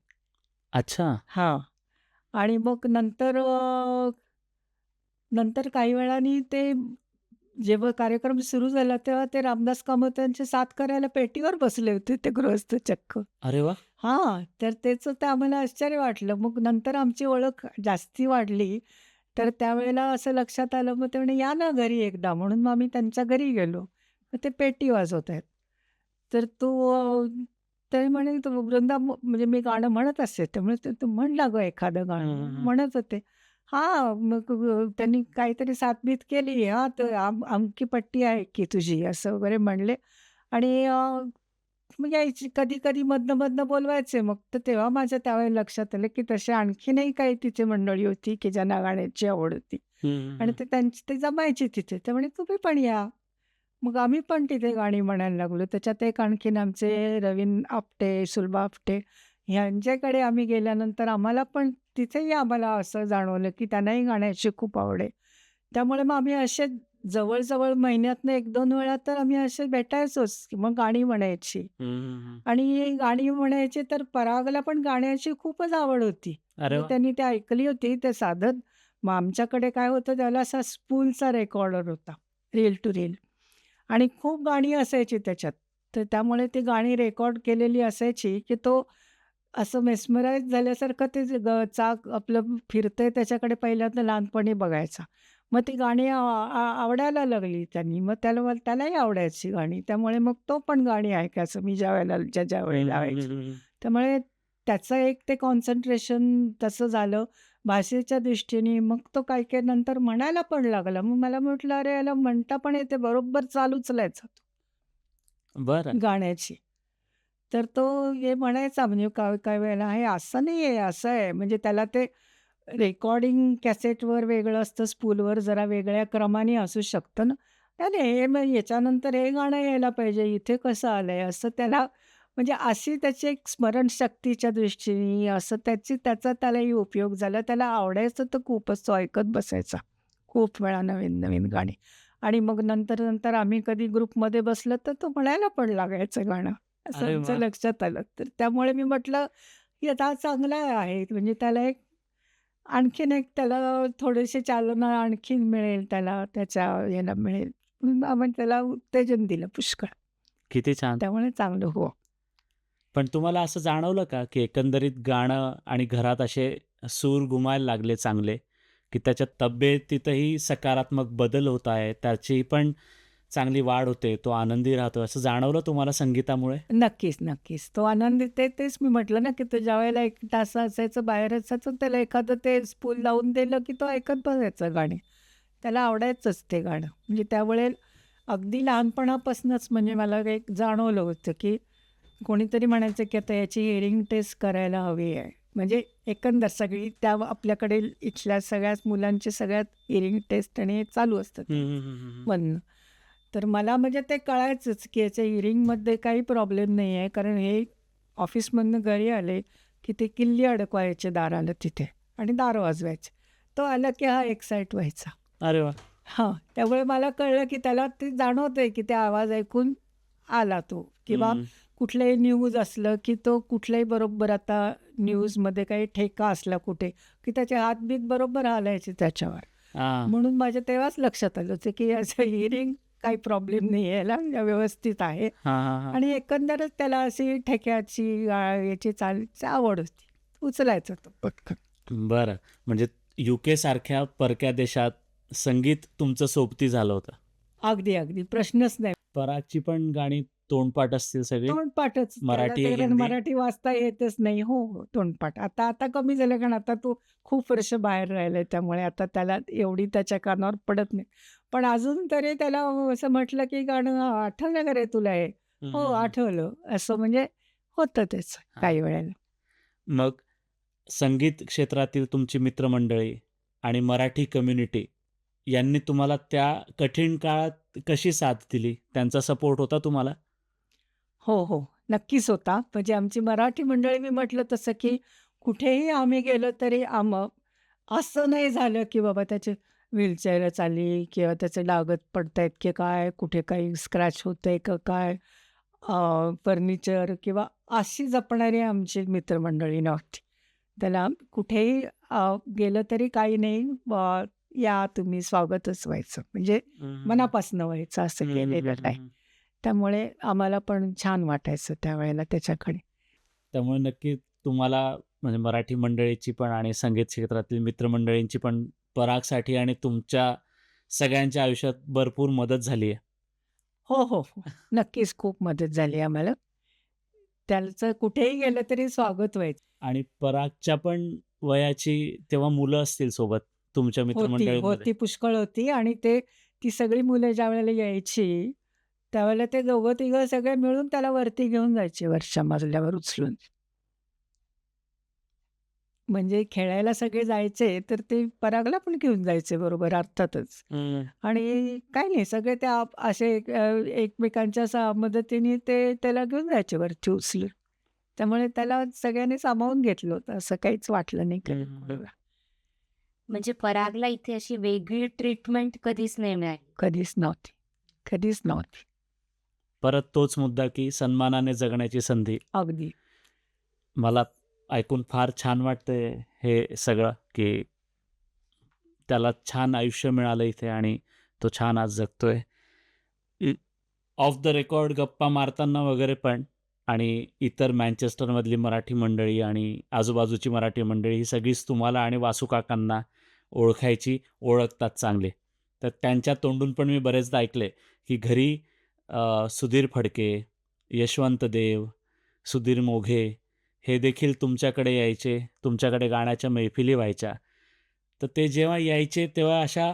अच्छा. हां. आणि मग नंतर काही वेळाने ते जेव्हा कार्यक्रम सुरू झाला तेव्हा ते रामदास कामत यांची साथ करायला पेटीवर बसले होते ते गृहस्थ चक्क. अरे वाह! हां, तर त्याचं ते आम्हाला आश्चर्य वाटलं. मग नंतर आमची ओळख जास्ती वाढली. तर त्यावेळेला असं लक्षात आलं, मग ते म्हणे, "या ना घरी एकदा." म्हणून मग आम्ही त्यांच्या घरी गेलो. तर ते पेटी वाजवतायत. तर ते म्हणे, "तो वृंदा म्हणजे मी गाणं म्हणत असते." त्यामुळे ते "तू म्हण ना गं एखादं हं, गाणं." हं, हं. म्हणत होते. हां, मग त्यांनी काहीतरी साथबीत केली. "हां, तर अमकी पट्टी आहे की तुझी?" असं वगैरे म्हणले आणि मग यायची कधी-कधी मधनं-मधनं बोलवायचे मग. तर तेव्हा माझ्या त्यावेळेला लक्षात आलं, की तसे आणखीनही काही तिथे मंडळी होती, की ज्यांना गाण्याची आवड होती हं, हं, आणि हं. ते जमायचे तिथे. ते म्हणे, "तुम्ही पण या." मग आम्ही पण तिथे गाणी म्हणायला लागलो. त्याच्यात एक आणखीन आमचे रवींद्र आपटे, सुलभा आपटे ह्यांच्याकडे आम्ही गेल्यानंतर आम्हाला पण तिथेही आम्हाला असं जाणवलं, की त्यांनाही गाण्याची खूप आवड आहे. त्यामुळे मग आम्ही असे जवळ-जवळ महिन्यातनं 1-2 वेळा तर आम्ही असे भेटायचोच. मग गाणी म्हणायची. हं, हं, हं. आणि गाणी म्हणायची तर परागला पण गाण्याची खूपच आवड होती. अरे म्हणजे वाह! त्यांनी ते ऐकली होती ते साधन. मग आमच्याकडे काय होतं त्याला असा स्पूलचा रेकॉर्डर होता, रील टू रील आणि खूप गाणी असायची त्याच्यात. तर त्यामुळे ती गाणी रेकॉर्ड केलेली असायची, की तो असं मेस्मराईज झाल्यासारखं ते जे चाक आपलं फिरतंय त्याच्याकडे पहिल्यांदा लहानपणी बघायचा. मग ती गाणी आवडायला लागली त्यांनी. मग त्यालाही आवडायची गाणी. त्यामुळे मग तो पण गाणी ऐकायचा मी ज्या-ज्यावेळी हं, हं, हं, लावायची. हं, हं. त्यामुळे त्याचं एक ते कॉन्सन्ट्रेशन तसं झालं. भाषेच्या दृष्टीने मग तो काही-काही नंतर म्हणायला पण लागला. मग मला म्हटलं, "अरे, याला म्हणता पण येते." बरोबर चाल उचलायचा तो बरं. गाण्याची. तर तो हे म्हणायचा म्हणजे काही-काही वेळेला, "हे असं नाही आहे, असं आहे." म्हणजे त्याला ते रेकॉर्डिंग कॅसेटवर वेगळं असतं, स्पूलवर जरा वेगळ्या क्रमाने असू शकतं ना. नाही, नाही, हे मग याच्यानंतर हे गाणं यायला पाहिजे, इथे कसं आलंय? असं त्याला म्हणजे अशी त्याची एक स्मरणशक्तीच्या दृष्टीने असं त्याचा त्यालाही उपयोग झाला. त्याला आवडायचं तर खूपच तो ऐकत बसायचा. खूप वेळा नवीन-नवीन गाणी आणि मग नंतर-नंतर आम्ही कधी ग्रुपमध्ये बसलं तर तो म्हणायला पण लागायचं गाणं. असं अरे आमच्या वाह! लक्षात आलं. तर त्यामुळे मी म्हटलं, की आता हा चांगला आहे. म्हणजे त्याला एक आणखीन एक त्याला थोडीशी चालना आणखीन मिळेल त्याला, त्याच्या याला मिळेल. म्हणून आम्ही त्याला उत्तेजन दिलं पुष्कळ. किती छान. त्यामुळे चांगलं हो. पण तुम्हाला असं जाणवलं का, की एकंदरीत गाणं आणि घरात असे सूर घुमायला लागले चांगले, की त्याच्या तब्येतीतही सकारात्मक बदल होत आहे, त्याची पण चांगली वाढ होते, तो आनंदी राहतो, असं जाणवलं तुम्हाला संगीतामुळे? नक्कीच, नक्कीच. तो आनंद तेच मी म्हटलं ना, की तो ज्यावेळेला 1 तास असायचं बाहेर असायचं, त्याला एखादं ते स्पूल लावून दिलं, की तो ऐकत बसायचा गाणी. त्याला आवडायचंच ते गाणं. म्हणजे त्यावेळेला अगदी लहानपणापासूनच म्हणजे मला एक जाणवलं होतं, की कोणीतरी म्हणायचं, की आता याची हिअरिंग टेस्ट करायला हवी आहे. म्हणजे एकंदर सगळी त्या आपल्याकडे इथल्या सगळ्याच मुलांची सगळ्यात हिअरिंग टेस्ट आणि हे चालू असतं हं, ते हं, हं, हं, हं. मधनं. तर मला म्हणजे ते कळायचंच, की याच्या हिअरिंगमध्ये काही प्रॉब्लेम नाही आहे. कारण हे ऑफिसमधनं घरी आले, की ते किल्ली अडकवायचे दाराला तिथे आणि दार वाजवायचे. तो आला, की हा एक्साईट व्हायचा. अरे वाह! हां, त्यामुळे मला कळलं, की त्याला ते जाणवतंय, की ते आवाज ऐकून आला तो किंवा हं. कुठलंही न्यूज असलं, की तो कुठल्याही बरोबर आता न्यूजमध्ये काही ठेका असला कुठे, की त्याचे हातबीत बरोबर हालायचे त्याच्यावर. हां. म्हणून माझ्या तेव्हाच लक्षात आलं होतं, की याचं हिअरिंग काही प्रॉब्लेम नाही आहे याला, व्यवस्थित आहे हां, हां, हां. आणि एकंदरच त्याला अशी ठेक्याची याची चालीची आवड होती. उचलायचा तो पटकन. बरं. म्हणजे यूकेसारख्या परक्या देशात संगीत तुमचं सोबती झालं होतं. अगदी, अगदी प्रश्नच नाही. परागची पण गाणी तोंडपाठ असतील सगळी? तोंडपाठच. त्याला मराठी, ते कारण हिंदी? मराठी वाचता येतच नाही. हो, हो, तोंडपाठ. आता आता कमी झालं कारण आता तो खूप वर्ष बाहेर राहिलाय त्यामुळे आता त्याला एवढी त्याच्या कानावर पडत नाही. पण अजून तरी त्याला असं म्हटलं, की गाणं आठवलं का रे तुला हे? हं, हो, हं, हं. आठवलं. असं म्हणजे होतं त्याचं हां. काही वेळेला. मग संगीत क्षेत्रातील तुमची मित्रमंडळी आणि मराठी कम्युनिटी यांनी तुम्हाला त्या कठीण काळात कशी साथ दिली? त्यांचा सपोर्ट होता तुम्हाला? हो, हो. नक्कीच होता. म्हणजे आमची मराठी मंडळी मी म्हटलं तसं, की कुठेही आम्ही गेलो तरी असं नाही झालं, की बाबा त्याची व्हीलचेअरच आली किंवा त्याचे लागत पडतायत की काय, कुठे काही स्क्रॅच होतंय का काय, फर्निचर किंवा अशी जपणारी आमची मित्रमंडळी नव्हती. त्याला कुठेही गेलं तरी काही नाही. या तुम्ही स्वागतच व्हायचं. म्हणजे मनापासनं व्हायचं असं केलेलं आहे. त्यामुळे आम्हाला पण छान वाटायचं त्यावेळेला त्याच्याकडे. त्यामुळे नक्की तुम्हाला म्हणजे मराठी मंडळीची पण आणि संगीत क्षेत्रातील मित्रमंडळींची पण परागसाठी आणि तुमच्या सगळ्यांच्या आयुष्यात भरपूर मदत झाली आहे. हो, हो, हो. नक्कीच खूप मदत झाली आम्हाला. त्याचं कुठेही गेलं तरी स्वागत व्हायचं. आणि परागच्या पण वयाची तेव्हा मुलं असतील सोबत तुमच्या मित्रमंडळींमध्ये? होती पुष्कळ होती आणि ती सगळी मुलं ज्यावेळेला यायची, त्यावेळेला ते दोघं-तिघं सगळे मिळून त्याला वरती घेऊन जायचे वरच्या मजल्यावर उचलून. म्हणजे खेळायला सगळे जायचे, तर ते परागला पण घेऊन जायचे बरोबर अर्थातच. आणि काही नाही सगळे ते असे एकमेकांच्या मदतीने ते त्याला घेऊन जायचे वरती उचलून. त्यामुळे त्याला सगळ्यांनी सामावून घेतलं होतं. असं काहीच वाटलं नाही कोणाला. म्हणजे परागला इथे अशी वेगळी ट्रीटमेंट कधीच नाही मिळाली. कधीच नव्हती. कधीच नव्हती. परत तोच मुद्दा की सन्मानाने जगण्याची संधी. अगदी. मला ऐकून फार छान वाटतंय हे सगळं की त्याला छान आयुष्य मिळालं इथे आणि तो छान आज जगतोय. ऑफ द रेकॉर्ड गप्पा मारताना वगैरे पण आणि इतर मँचेस्टरमधली मराठी मंडळी आणि आजूबाजूची मराठी मंडळी ही सगळीच तुम्हाला आणि वासू काकांना ओळखतात चांगले. तर त्यांच्या तोंडून पण मी बरेचदा ऐकले की घरी सुधीर फडके, यशवंत देव, सुधीर मोघे हे देखील तुमच्याकडे यायचे, तुमच्याकडे गाण्याच्या मैफिली व्हायच्या. तर ते जेव्हा यायचे तेव्हा अशा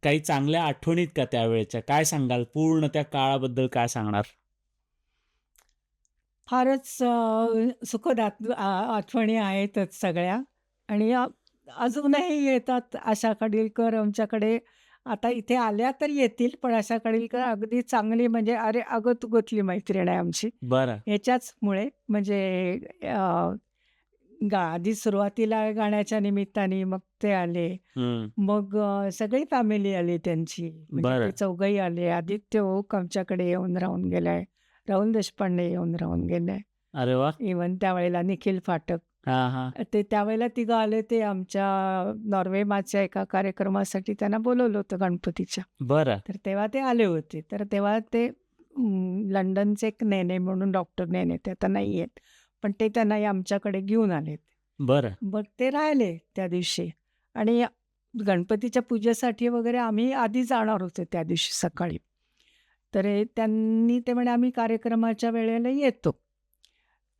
काही चांगल्या आठवणीत का त्यावेळेच्या? काय सांगाल? पूर्ण त्या काळाबद्दल काय सांगणार? फारच सुखद आठवणी आहेतच सगळ्या आणि अजूनही येतात आशा खाडीलकर आमच्याकडे. आता इथे आल्या तर येतील, पण आशा खाडीलकर अगदी चांगली म्हणजे अरे अगोतगोतली मैत्रीण आहे आमची. बरं. ह्याच्याचमुळे म्हणजे आधी सुरुवातीला गाण्याच्या निमित्ताने मग ते आले. मग सगळी फॅमिली आली त्यांची. म्हणजे बरं. ते चौघही आले. आदित्य ओक आमच्याकडे येऊन राहून गेलाय. राहुल देशपांडे येऊन राहून गेले. अरे वाह! इव्हन त्यावेळेला निखिल फाटक. हां, हां. ते त्यावेळेला तिघं आले. ते आमच्या नॉर्वेमाच्या एका कार्यक्रमासाठी त्यांना बोलवलं होतं गणपतीच्या. बरं. तर तेव्हा ते आले होते. तर तेव्हा ते लंडनचे एक नेने म्हणून डॉक्टर नेने ते आता नाही आहेत. पण ते त्यांना आमच्याकडे घेऊन आलेत. बरं. मग ते राहिले त्या दिवशी आणि गणपतीच्या पूजेसाठी वगैरे आम्ही आधी जाणार होतो त्या दिवशी सकाळी. तर त्यांनी ते म्हणे आम्ही कार्यक्रमाच्या वेळेला येतो.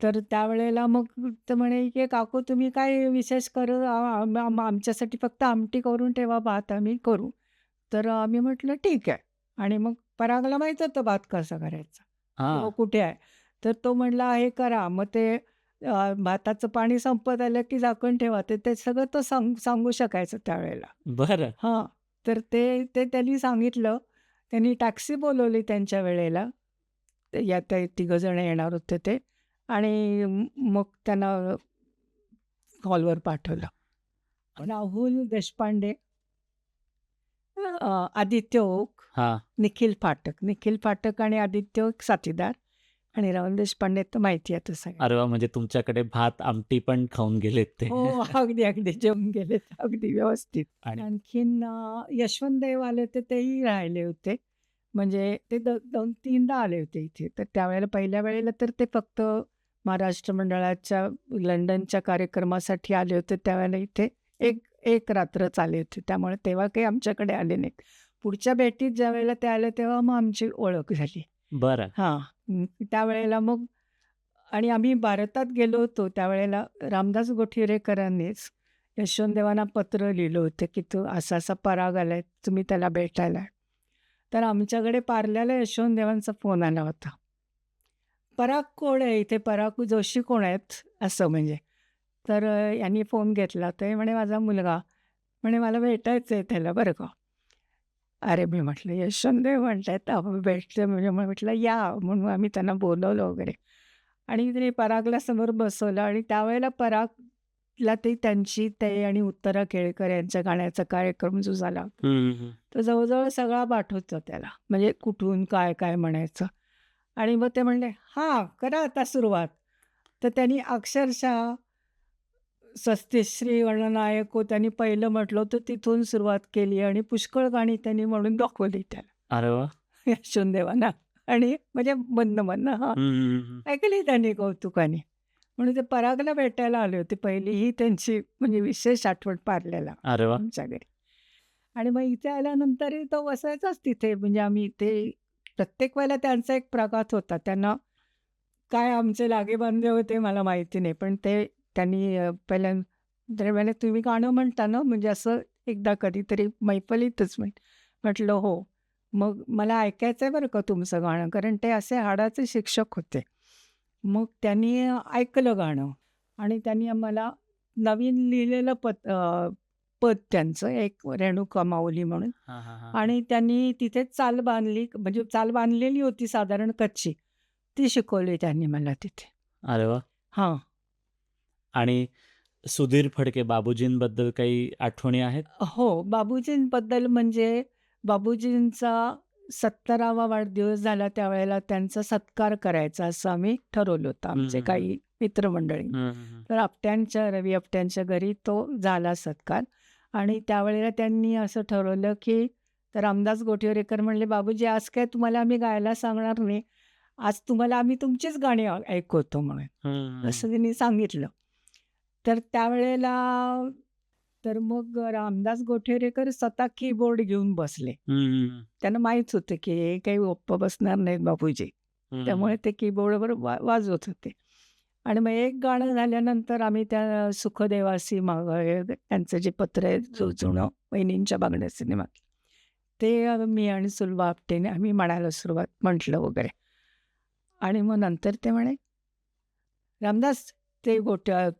तर त्यावेळेला मग ते म्हणे की काकू तुम्ही काय विशेष करू आमच्यासाठी फक्त आमटी करून ठेवा, भात आम्ही करू. तर आम्ही म्हटलं ठीक आहे. आणि मग परागला माहीत होतं भात कसा करायचा. तो हां. कुठे आहे. तर तो म्हणला हे करा. मग ते भाताचं पाणी संपत आलं की झाकण ठेवा. ते सगळं तो सांगू शकायचं त्यावेळेला. बरं. हां. तर ते त्यांनी सांगितलं. त्यांनी टॅक्सी बोलवली त्यांच्या वेळेला. ते तिघं जण येणार होते ते आणि मग त्यांना हॉलवर पाठवलं. राहुल देशपांडे, आदित्य ओक, हां. निखिल फाटक आणि आदित्य ओक साथीदार आणि राहुल देशपांडे तर माहिती आहे आता सगळ्यांना. अरे वाह! म्हणजे तुमच्याकडे भात, आमटी पण खाऊन गेलेत ते. हो, अगदी जेवून गेलेत अगदी व्यवस्थित. आणि आणखीन यशवंत देव आले होते तेही राहिले होते. म्हणजे ते 2-3दा आले होते इथे. तर त्यावेळेला पहिल्या वेळेला तर ते फक्त महाराष्ट्र मंडळाच्या लंडनच्या कार्यक्रमासाठी आले होते. त्यावेळेला इथे एक रात्रच आले होते. त्यामुळे तेव्हा काही आमच्याकडे आले नाहीत. पुढच्या भेटीत ज्यावेळेला ते आले तेव्हा मग आमची ओळख झाली. बरं. हां. त्यावेळेला मग आणि आम्ही भारतात गेलो होतो त्यावेळेला रामदास गोठिरेकरांनीच यशवंतदेवांना पत्र लिहिलं होतं की तो असा पराग आलाय, तुम्ही त्याला भेटायला. तर आमच्याकडे पार्ल्याला यशवंतदेवांचा फोन आला होता. पराग कोण आहे इथे? पराग जोशी कोण आहेत? असं म्हणजे. तर यांनी फोन घेतला. तर म्हणे माझा मुलगा. म्हणे मला भेटायचं आहे त्याला बरं का. अरे मी म्हटलं यशवंतदेव म्हणतायत भेटलं म्हणजे म्हटलं या म्हणून आम्ही त्यांना बोलवलं वगैरे. आणि तिने परागला समोर बसवलं आणि त्यावेळेला परागला ते आणि उत्तरा केळकर यांच्या गाण्याचा कार्यक्रम जो झाला तो जवळजवळ सगळा पाठ होता त्याला. म्हणजे कुठून काय काय म्हणायचं. आणि मग ते म्हणले हां करा आता सुरुवात. तर त्यांनी अक्षरशः सत्यश्री गणनायक हो त्यांनी पहिलं म्हटलं होतं तिथून सुरुवात केली आणि पुष्कळ गाणी त्यांनी म्हणून दाखवली त्याला अरे वा. यशवंतदेवांना आणि म्हणजे म्हणणं हां ऐकली त्यांनी कौतुकाने. म्हणून ते परागला भेटायला आले होते. पहिली ही त्यांची म्हणजे विशेष आठवण पारलेला अरे वा. आमच्या घरी. आणि मग इथे आल्यानंतरही तो बसायचाच तिथे. म्हणजे आम्ही इथे प्रत्येक वेळेला त्यांचा एक प्रघात होता. त्यांना काय आमचे लागेबांधे होते मला माहिती नाही. पण ते त्यांनी तर म्हणे, "तुम्ही गाणं म्हणता ना?" म्हणजे असं एकदा कधीतरी मैफलीतच म्हटलं, "हो." मग मला ऐकायचं आहे बरं का तुमचं गाणं. कारण ते असे हाडाचे शिक्षक होते. मग त्यांनी ऐकलं गाणं आणि त्यांनी आम्हाला नवीन लिहिलेलं पद त्यांचं एक रेणुका माऊली म्हणून हां, हां, हां. आणि त्यांनी तिथे चाल बांधली म्हणजे चाल बांधलेली होती साधारण कच्ची. ती शिकवली त्यांनी मला तिथे. अरे वा. हां. आणि सुधीर फडके बाबूजींबद्दल काही आठवणी आहेत? हो, बाबूजींबद्दल म्हणजे बाबूजींचा 70वा वाढदिवस झाला त्यावेळेला त्यांचा सत्कार करायचा असं आम्ही ठरवलं होतं आमचे काही मित्रमंडळी. तर आपट्यांच्या रवी आपट्यांच्या घरी तो झाला सत्कार आणि त्यावेळेला त्यांनी असं ठरवलं की तर रामदास गोठेवरेकर म्हणले, "बाबूजी आज काय तुम्हाला आम्ही गायला सांगणार नाही. आज तुम्हाला आम्ही तुमचीच गाणी ऐकवतो" म्हणून. असं त्यांनी सांगितलं. तर त्यावेळेला तर मग रामदास गोठेवरेकर स्वतः कीबोर्ड घेऊन बसले. त्यांना माहीत होतं की हे काही गप्प बसणार नाहीत बाबूजी. त्यामुळे ते कीबोर्डवर वाजवत होते. आणि मग एक गाणं झाल्यानंतर आम्ही त्या सुखदेवासी त्यांचं जे पत्र आहे जुनं वहिनींच्या बागड्या सिनेमात ते मी आणि सुलभा आपटेने आम्ही म्हणायला म्हटलं वगैरे. आणि मग नंतर ते म्हणे, "रामदास ते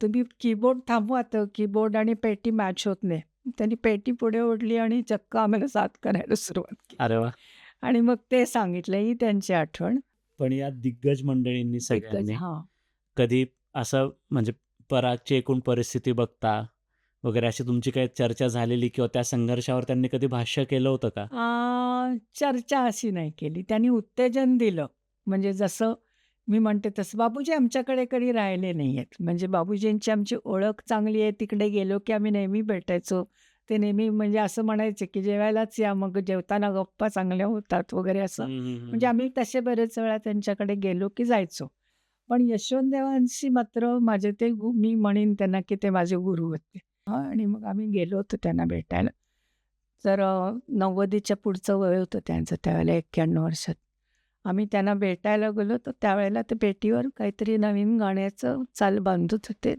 तुम्ही कीबोर्ड थांबवा तर कीबोर्ड आणि पेटी मॅच होत नाही." त्यांनी पेटी पुढे ओढली आणि चक्क आम्हाला साथ करायला सुरुवात केली. अरे वा. आणि मग ते सांगितलं ही त्यांची आठवण. पण या दिग्गज मंडळींनी सगळ्यांनी हां. कधी असं म्हणजे परागची एकूण परिस्थिती बघता वगैरे अशी तुमची काही चर्चा झालेली किंवा त्या संघर्षावर त्यांनी कधी भाष्य केलं होतं का? चर्चा अशी नाही केली. त्यांनी उत्तेजन दिलं. म्हणजे जसं मी म्हणते तसं बाबूजी आमच्याकडे कधी राहिले नाही आहेत. म्हणजे बाबूजींची आमची ओळख चांगली आहे. तिकडे गेलो की आम्ही नेहमी भेटायचो. ते नेहमी म्हणजे असं म्हणायचे की जेवायलाच या, मग जेवताना गप्पा चांगल्या होतात वगैरे असं. म्हणजे आम्ही तसे बरेच वेळा त्यांच्याकडे गेलो की जायचो. पण यशवंतदेवांशी मात्र माझे ते मी म्हणेन त्यांना की ते माझे गुरु होते. आणि मग आम्ही गेलो होतो त्यांना भेटायला. तर 90च्या पुढचं वय होतं त्यांचं त्यावेळेला 91 वर्षात. आम्ही त्यांना भेटायला गेलो तर त्यावेळेला ते पेटीवर काहीतरी नवीन गाण्याचं चाल बांधत होते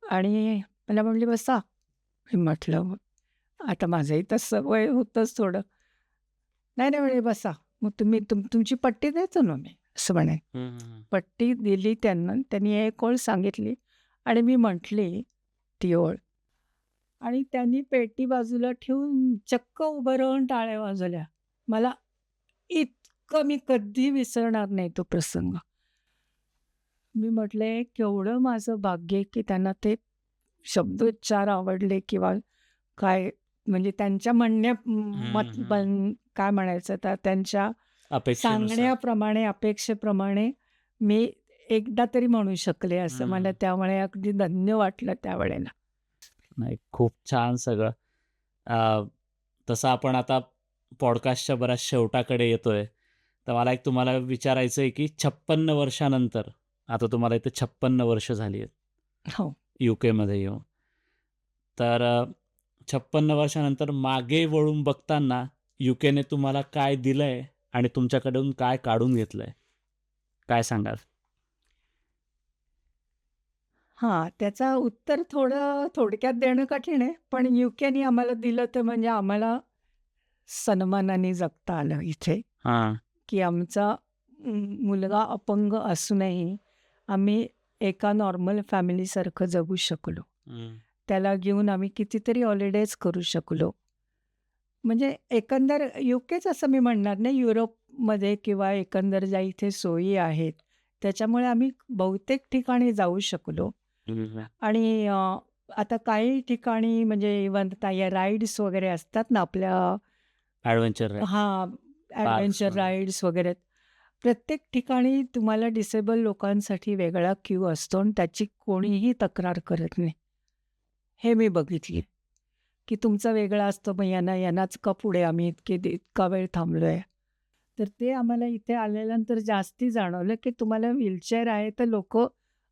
आणि मला म्हणले, "बसा." मी म्हटलं, आता माझंही तसं वय होतंच थोडं. "नाही, नाही," म्हणे, "बसा. मग तुम्ही तुमची पट्टी देतो ना मी." असं म्हणे. पट्टी दिली त्यांना. त्यांनी एक ओळ सांगितली आणि मी म्हटली ती ओळ. आणि त्यांनी पेटी बाजूला ठेवून चक्क उभं राहून टाळ्या वाजवल्या. मला इतकं मी कधी विसरणार नाही तो प्रसंग. मी म्हटले, केवढं माझं भाग्य आहे की त्यांना ते शब्दोच्चार आवडले किंवा काय म्हणजे त्यांच्या काय म्हणायचं तर त्यांच्या अपेक्षेनुसार. सांगण्याप्रमाणे, अपेक्षेप्रमाणे मी एकदा तरी म्हणू शकले असं मला त्यामुळे अगदी धन्य वाटलं त्यावेळेला. नाही, खूप छान सगळं. तसं आपण आता पॉडकास्टच्या बऱ्याच शेवटाकडे येतोय. तर मला एक तुम्हाला विचारायचं आहे की 56 वर्षानंतर आता तुम्हाला इथे 56 वर्ष झाली आहेत हो. UK येऊन. तर 56 वर्षानंतर मागे वळून बघताना UKने तुम्हाला काय दिलंय आणि तुमच्याकडून काय काढून घेतलंय? काय सांगाल? हां, त्याचं उत्तर थोडं थोडक्यात देणं कठीण आहे. पण UKने आम्हाला दिलं तर म्हणजे आम्हाला सन्मानाने जगता आलं इथे, की आमचा मुलगा अपंग असूनही आम्ही एका नॉर्मल फॅमिलीसारखं जगू शकलो. त्याला घेऊन आम्ही कितीतरी हॉलिडेज करू शकलो. म्हणजे एकंदर UKच असं मी म्हणणार नाही, युरोपमध्ये किंवा एकंदर ज्या इथे सोयी आहेत, त्याच्यामुळे आम्ही बहुतेक ठिकाणी जाऊ शकलो. आणि आता काही ठिकाणी म्हणजे इव्हन या राईड्स वगैरे असतात ना आपल्या ॲडव्हेंचर हां, ॲडव्हेंचर वगैरे. राईड्स वगैरे. प्रत्येक ठिकाणी तुम्हाला डिसेबल लोकांसाठी वेगळा क्यू असतो आणि त्याची कोणीही तक्रार करत नाही. हे मी बघितले, की तुमचा वेगळा असतो, मग यांनाच का पुढे आम्ही इतका वेळ थांबलोय. तर ते आम्हाला इथे आल्यानंतर जास्ती जाणवलं, की तुम्हाला व्हीलचेअर आहे तर लोकं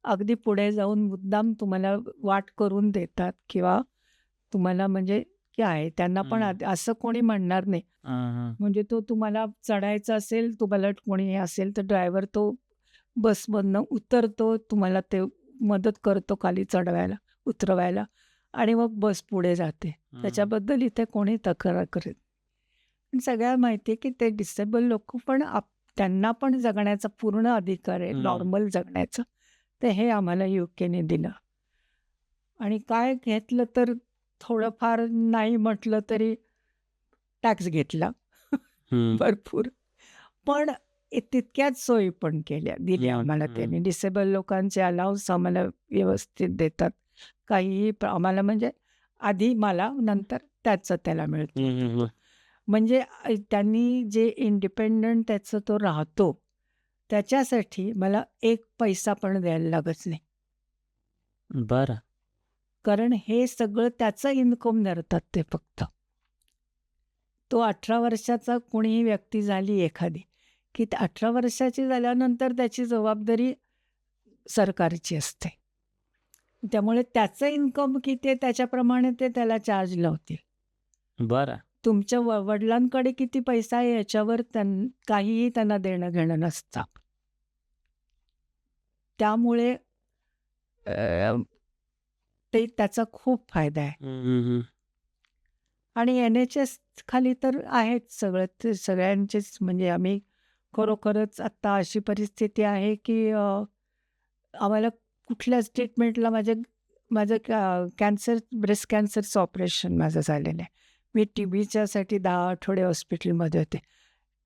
अगदी पुढे जाऊन मुद्दाम तुम्हाला वाट करून देतात किंवा तुम्हाला म्हणजे काय त्यांना पण हं. असं कोणी म्हणणार नाही. हां, हां. म्हणजे तो तुम्हाला चढायचं असेल, तुम्हाला कोणी हे असेल तर ड्रायव्हर तो बसमधनं उतरतो, तुम्हाला ते मदत करतो खाली चढवायला, उतरवायला आणि मग बस पुढे जाते. हं. त्याच्याबद्दल इथे कोणी तक्रार करत नाही. पण सगळ्यांना माहिती आहे, की ते डिसेबल लोकं पण त्यांना पण जगण्याचा पूर्ण अधिकार आहे, हं. नॉर्मल जगण्याचा. तर हे आम्हाला यूकेने दिलं. आणि काय घेतलं तर थोडंफार नाही म्हटलं तरी टॅक्स घेतला हं. भरपूर. पण तितक्याच सोयी पण दिल्या हं, आम्हाला हं. त्यांनी. डिसेबल लोकांचे अलाउन्स आम्हाला व्यवस्थित देतात. काहीही आम्हाला म्हणजे आधी मला, नंतर त्याला मिळतं. हं, हं, हं. म्हणजे त्यांनी जे इंडिपेंडंट त्याचं तो राहतो, त्याच्यासाठी मला 1 पैसा पण द्यायला लागत नाही. बरं. कारण हे सगळं त्याचं इन्कम धरतात ते फक्त. तो 18 वर्षाचा कोणीही व्यक्ती झाली एखादी, की 18 वर्षाची झाल्यानंतर त्याची जबाबदारी सरकारची असते. त्यामुळे त्याचं इन्कम किती आहे त्याच्याप्रमाणे ते त्याला चार्ज लावतील. बरं. तुमच्या वडिलांकडे किती पैसा आहे याच्यावर काहीही त्यांना देणं-घेणं नसतं. त्यामुळे अ, ते त्याचा खूप फायदा आहे. हं, हं, हं. आणि NHS खाली तर आहेच सगळं. ते सगळ्यांचेच म्हणजे आम्ही खरोखरच आत्ता अशी परिस्थिती आहे, की आम्हाला कुठल्याच ट्रीटमेंटला माझं ब्रेस्ट कॅन्सरचं ऑपरेशन माझं झालेलं आहे. मी टीबीच्यासाठी 10 आठवडे हॉस्पिटलमध्ये होते.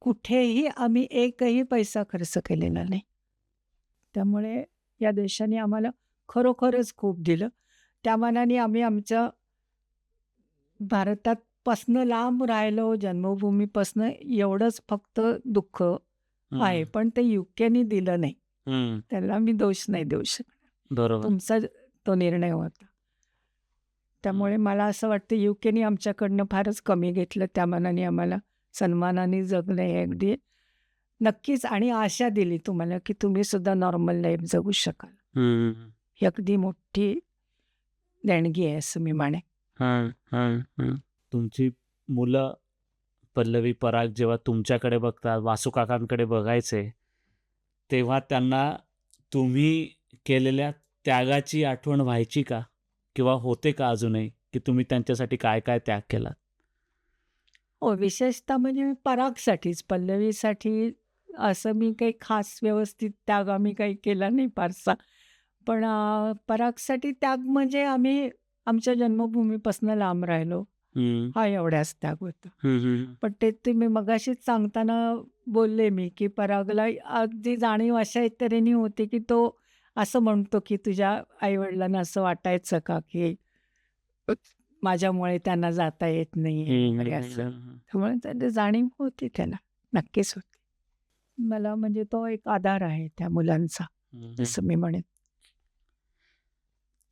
कुठेही आम्ही एकही पैसा खर्च केलेला नाही. त्यामुळे या देशाने आम्हाला खरोखरच खूप दिलं. त्या मानाने आम्ही आमच्या भारतापासनं लांब राहिलो, जन्मभूमीपासनं एवढंच फक्त दुःख आहे. हं. पण ते यूकेनी दिलं नाही. हं. त्याला मी दोष नाही देऊ शकणार. बरोबर. तुमचा तो निर्णय होता. त्यामुळे मला असं वाटतं यूकेनी आमच्याकडनं फारच कमी घेतलं. त्या मानाने आम्हाला सन्मानाने जगणं हे अगदी नक्कीच आणि आशा दिली तुम्हाला, की तुम्ही सुद्धा नॉर्मल लाईफ जगू शकाल. हं, हं. ही अगदी मोठी देणगी आहे असं मी म्हणेन. हां, हां, हां. तुमची मुलं पल्लवी, पराग जेव्हा तुमच्याकडे बघतात, वासू काकांकडे बघायचे, तेव्हा त्यांना तुम्ही केलेल्या त्यागाची आठवण व्हायची का? किंवा होते का अजूनही, की तुम्ही त्यांच्यासाठी काय-काय त्याग केलात? हो, विशेषतः म्हणजे परागसाठीच. पल्लवीसाठी असं मी काही खास व्यवस्थित त्याग आम्ही काही केला नाही फारसा. पण परागसाठी त्याग म्हणजे आम्ही आमच्या जन्मभूमीपासून लांब राहिलो. हं. हा एवढाच त्याग होता. हं, हं. पण ते मी मगाशीच सांगताना बोलले मी, की परागला अगदी जाणीव अशा तऱ्हेने होती, की तो असं म्हणतो, की तुझ्या आई-वडिलांना असं वाटायचं का, की माझ्यामुळे त्यांना जाता येत नाहीये हं, वगैरे हं, असं. हं, हं. त्यामुळे त्याची जाणीव होती त्याला. नक्कीच होती. मला म्हणजे तो एक आधार आहे त्या मुलांचा, हं, हं. असं मी म्हणेन.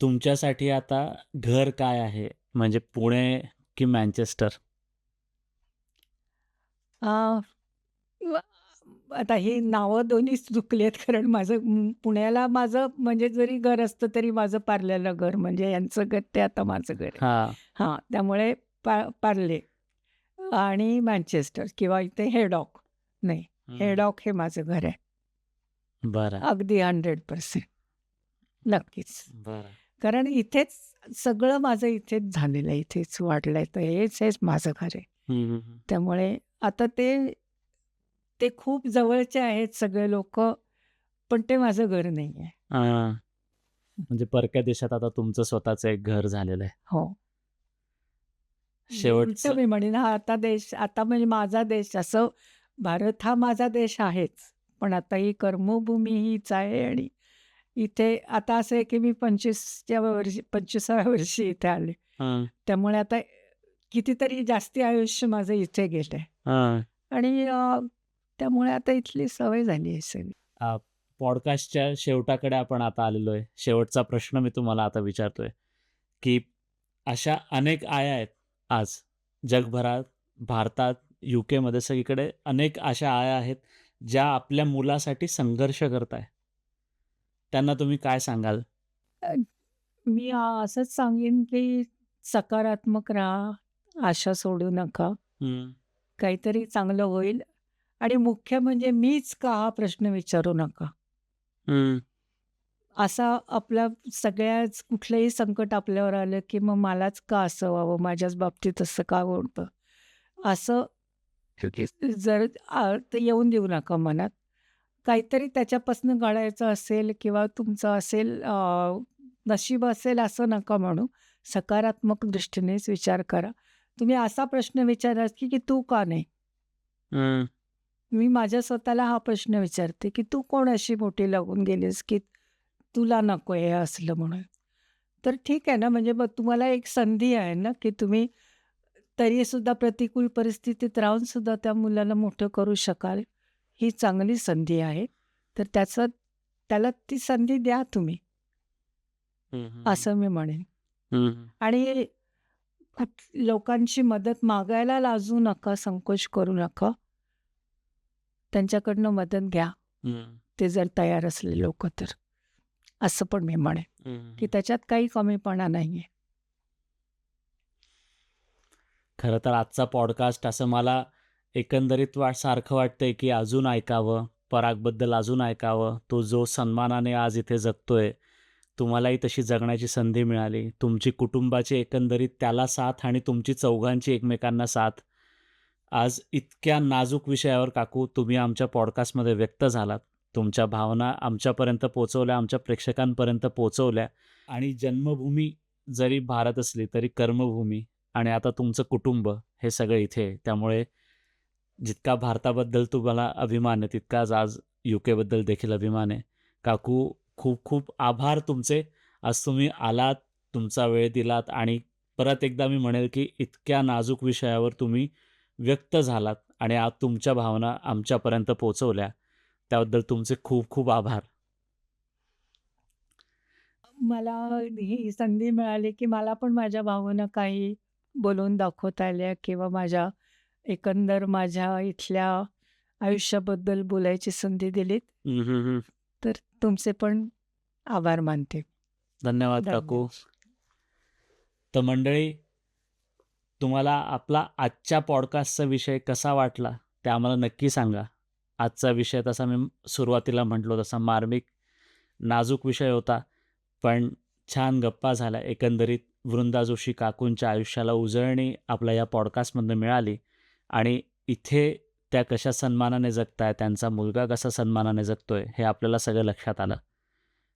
तुमच्यासाठी आता घर काय आहे? म्हणजे पुणे की मँचेस्टर? अ, व आता ही नावं दोन्ही चुकली आहेत कारण पुण्याला माझं म्हणजे जरी घर असतं तरी माझं पार्ल्याला घर म्हणजे यांचं घर ते आता माझं घर आहे. हां. हां, त्यामुळे पार्ले आणि मँचेस्टर किंवा इथे हेडॉक नाही, हं. हेडॉक हे माझं घर आहे. बरं, अगदी 100% नक्कीच. बरं. कारण इथेच सगळं माझं इथेच झालेलं आहे, इथेच वाढलंय तर हेच माझं घर आहे. हं, हं, हं. त्यामुळे आता ते ते खूप जवळचे आहेत सगळे लोकं, पण ते माझं घर नाहीये. हां. म्हणजे परक्या देशात आता तुमचं स्वतःचं एक घर झालेलं आहे. हो. शेवटचं उलटं मी म्हणेन हा आता म्हणजे माझा देश असं भारत हा माझा देश आहेच. पण आता ही कर्मभूमी हीच आहे आणि इथे आता असं आहे की मी 25व्या वर्षी इथे आले. हां, त्यामुळे आता कितीतरी जास्ती आयुष्य माझं इथे गेलंय हां. आणि त्यामुळे आता इथली सवय झाली आहे सगळी. पॉडकास्टच्या शेवटाकडे आपण आता आलेलो आहे. शेवटचा प्रश्न मी तुम्हाला आता विचारतोय, की अशा अनेक आया आहेत आज जगभरात, भारतात, यूकेमध्ये सगळीकडे अनेक अशा आया आहेत, ज्या आपल्या मुलासाठी संघर्ष करत आहे. त्यांना तुम्ही काय सांगाल? अ, मी असंच सांगेन की सकारात्मक राहा, आशा सोडू नका. हं, काहीतरी चांगलं होईल आणि मुख्य म्हणजे मीच का हा प्रश्न विचारू नका. हं, असा आपला सगळ्याच कुठलंही संकट आपल्यावर आलं की मग मलाच का असं व्हावं, माझ्याच बाबतीत असं का होतं? असं जर ते येऊन देऊ नका मनात. काहीतरी त्याच्यापासून घडायचं असेल किंवा तुमचं असेल नशीब असेल असं नका म्हणू. सकारात्मक दृष्टीनेच विचार करा. तुम्ही असा प्रश्न विचारा की तू का नाही? हं, मी माझ्या स्वतःला हा प्रश्न विचारते, की तू कोण अशी मोठी लागून गेलीस, की तुला नको हे असलं म्हणून. तर ठीक आहे ना, म्हणजे मग तुम्हाला एक संधी आहे ना, की तुम्ही तरीसुद्धा प्रतिकूल परिस्थितीत राहून सुद्धा त्या मुलाला मोठं करू शकाल. ही चांगली संधी आहे. तर त्याला ती संधी द्या तुम्ही, हं, हं, असं मी म्हणेन. हं, आणि लोकांची मदत मागायला लाजू नका, संकोच करू नका. त्यांच्याकडनं मदत घ्या. हं, ते जर तयार असले लोकं तर. असं पण मी म्हणेन, हं. की त्याच्यात काही कमीपणा नाहीये. खरं तर आजचा पॉडकास्ट असं मला एकंदरीत सारखं वाटतंय, की अजून ऐकावं, परागबद्दल अजून ऐकावं. तो जो सन्मानाने आज इथे जगतोय, तुम्हालाही तशी जगण्याची संधी मिळाली. तुमची कुटुंबाची एकंदरीत त्याला साथ आणि तुमची चौघांची एकमेकांना साथ. आज इतक्या नाजूक विषयावर काकू तुम्ही आमच्या पॉडकास्टमध्ये व्यक्त झालात. तुमच्या भावना आमच्यापर्यंत पोहोचवल्या, आमच्या प्रेक्षकांपर्यंत पोहोचवल्या आणि जन्मभूमी जरी भारत असली तरी कर्मभूमी आणि आता तुमचं कुटुंब हे सगळं इथे आहे. त्यामुळे जितका भारताबद्दल तुम्हाला अभिमान आहे, तितकाच आज यूकेबद्दल देखील अभिमान आहे. काकू खूप खूप आभार तुमचे. आज तुम्ही आलात, तुमचा वेळ दिलात आणि परत एकदा मी म्हणेल, की इतक्या नाजूक विषयावर तुम्ही व्यक्त झालात आणि आज तुमच्या भावना आमच्यापर्यंत पोहोचवल्या. त्याबद्दल तुमचे खूप खूप आभार. मला ही संधी मिळाली, की मला पण माझ्या भावना काही बोलून दाखवता आल्या किंवा एकंदर माझ्या इथल्या आयुष्याबद्दल बोलायची संधी दिलीत. हं, हं, हं. तर तुमचे पण आभार मानते. धन्यवाद काकू. धन्यवाद. तर मंडळी, तुम्हाला आपला आजच्या पॉडकास्टचा विषय कसा वाटला ते आम्हाला नक्की सांगा. आजचा विषय तसा मी सुरुवातीला म्हटलो तसा मार्मिक, नाजूक विषय होता. पण छान गप्पा झाल्या. एकंदरीत वृंदा जोशी काकूंच्या आयुष्याला उजळणी आपल्या या पॉडकास्टमधनं मिळाली आणि इथे त्या कशा सन्मानाने जगताय, त्यांचा मुलगा कसा सन्मानाने जगतोय, हे आपल्याला सगळं लक्षात आलं.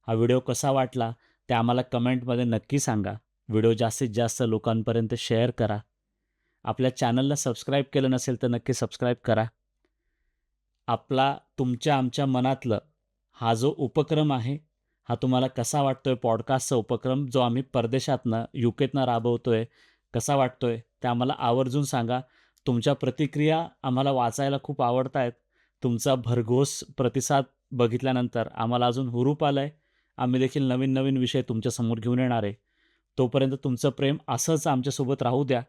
हा व्हिडिओ कसा वाटला ते आम्हाला कमेंटमध्ये नक्की सांगा. व्हिडिओ जास्तीत जास्त लोकांपर्यंत शेअर करा. आपल्या चॅनलला सबस्क्राईब केलं नसेल तर नक्की सबस्क्राईब करा. आपला तुमच्या आमच्या मनातलं हा जो उपक्रम आहे, हा तुम्हाला कसा वाटतोय पॉडकास्टचा उपक्रम जो आम्ही परदेशातनं, यूकेतनं राबवतोय, कसा वाटतोय ते आम्हाला आवर्जून सांगा. तुमच्या प्रतिक्रिया आम्हाला वाचायला खूप आवडतायत. तुमचा भरघोस प्रतिसाद बघितल्यानंतर आम्हाला अजून हुरूप आलंय. आम्ही देखील नवीन-नवीन विषय तुमच्यासमोर घेऊन येणार आहे. तोपर्यंत तुमचं प्रेम असंच आमच्यासोबत राहू द्या.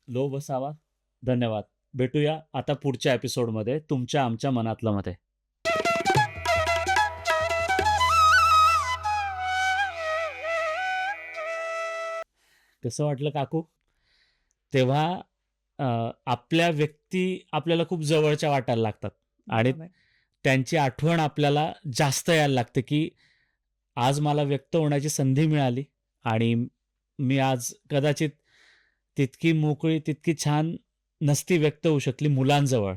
लो बसावा. धन्यवाद. भेटूया आता पुढच्या एपिसोडमध्ये तुमच्या आमच्या मनातलं मध्ये. कसं वाटलं काकू? तेव्हा आपल्या व्यक्ती आपल्याला खूप जवळच्या वाटायला लागतात आणि बरोबर. त्यांची आठवण आपल्याला जास्त यायला लागते, की आज मला व्यक्त होण्याची संधी मिळाली आणि मी आज कदाचित तितकी मोकळी, तितकी छान नसती व्यक्त होऊ शकली मुलांजवळ.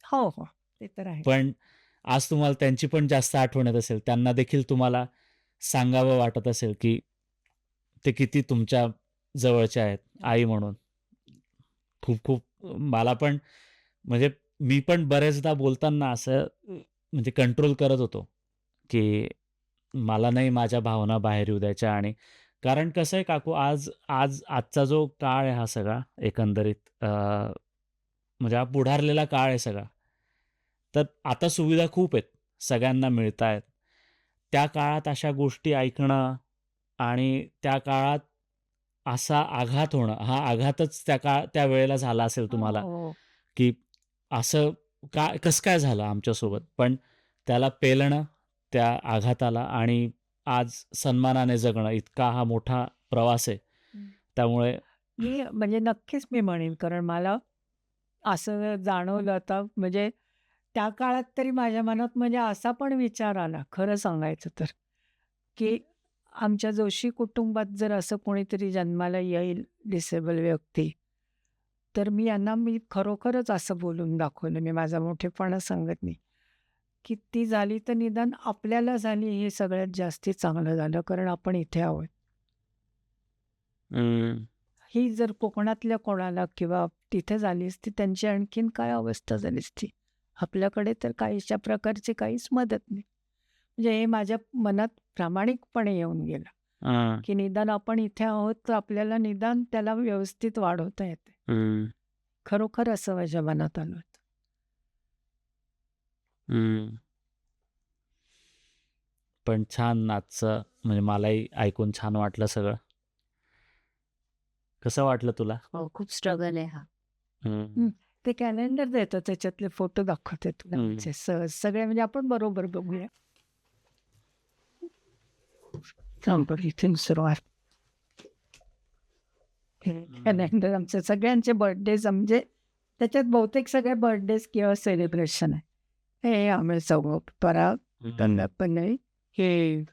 हो, हो. ते तर आहे. पण आज तुम्हाला त्यांची पण जास्त आठवण येत असेल. त्यांना देखील तुम्हाला सांगावं वाटत असेल, की ते किती तुमच्या जवळचे आहेत आई म्हणून. खूप खूप मला पण म्हणजे मी पण बरेचदा बोलताना असं म्हणजे कंट्रोल करत होतो, की मला नाही माझ्या भावना बाहेर येऊ द्यायच्या आणि कारण कसं आहे काकू आजचा जो काळ आहे हा सगळा एकंदरीत म्हणजे हा पुढारलेला काळ आहे सगळा. तर आता सुविधा खूप आहेत, सगळ्यांना मिळतायत. त्या काळात अशा गोष्टी ऐकणं आणि त्या काळात असा आघात होणं, हा आघातच त्यावेळेला झाला असेल तुम्हाला, हो. की असं कसं काय झालं आमच्यासोबत? पण त्याला पेलणं, त्या आघाताला आणि आज सन्मानाने जगणं इतका हा मोठा प्रवास आहे. हं. त्यामुळे मी म्हणजे नक्कीच मी म्हणेन कारण मला असं जाणवलं आता म्हणजे त्या काळात तरी माझ्या मनात म्हणजे असा पण विचार आला खरं सांगायचं तर, की आमच्या जोशी कुटुंबात जर असं कोणीतरी जन्माला येईल डिसेबल व्यक्ती, तर मी खरोखरच असं बोलून दाखवलं. मी माझा मोठेपणा सांगत नाही, की ती झाली तर निदान आपल्याला झाली हे सगळ्यात जास्ती चांगलं झालं कारण आपण इथे आहोत. हं, ही जर कोकणातल्या कोणाला किंवा तिथे झाली असती त्यांची आणखीन काय अवस्था झाली असती. आपल्याकडे तर काहीशा प्रकारची काहीच मदत नाही. म्हणजे हे माझ्या मनात प्रामाणिकपणे येऊन गेलं, हां, की निदान आपण इथे आहोत तर आपल्याला निदान त्याला व्यवस्थित वाढवता येते. हं, खरोखर असं माझ्या मनात आलं होतं. हं. पण छान आजचं म्हणजे मलाही ऐकून छान वाटलं सगळं. कसं वाटलं तुला? हो, खूप स्ट्रगल आहे हा. हं. ते कॅलेंडर देतं त्याच्यातले फोटो दाखवते तुला हं. आमचे सहज सगळे म्हणजे आपण बरोबर बघूया. थांब इथून सुरुवात. कॅलेंडर आमच्या सगळ्यांचे बर्थडेज म्हणजे त्याच्यात बहुतेक सगळे बर्थडेज किंवा सेलिब्रेशन आहे. हे आम्ही सगळं पराग, हं. त्यांना पण नाही हे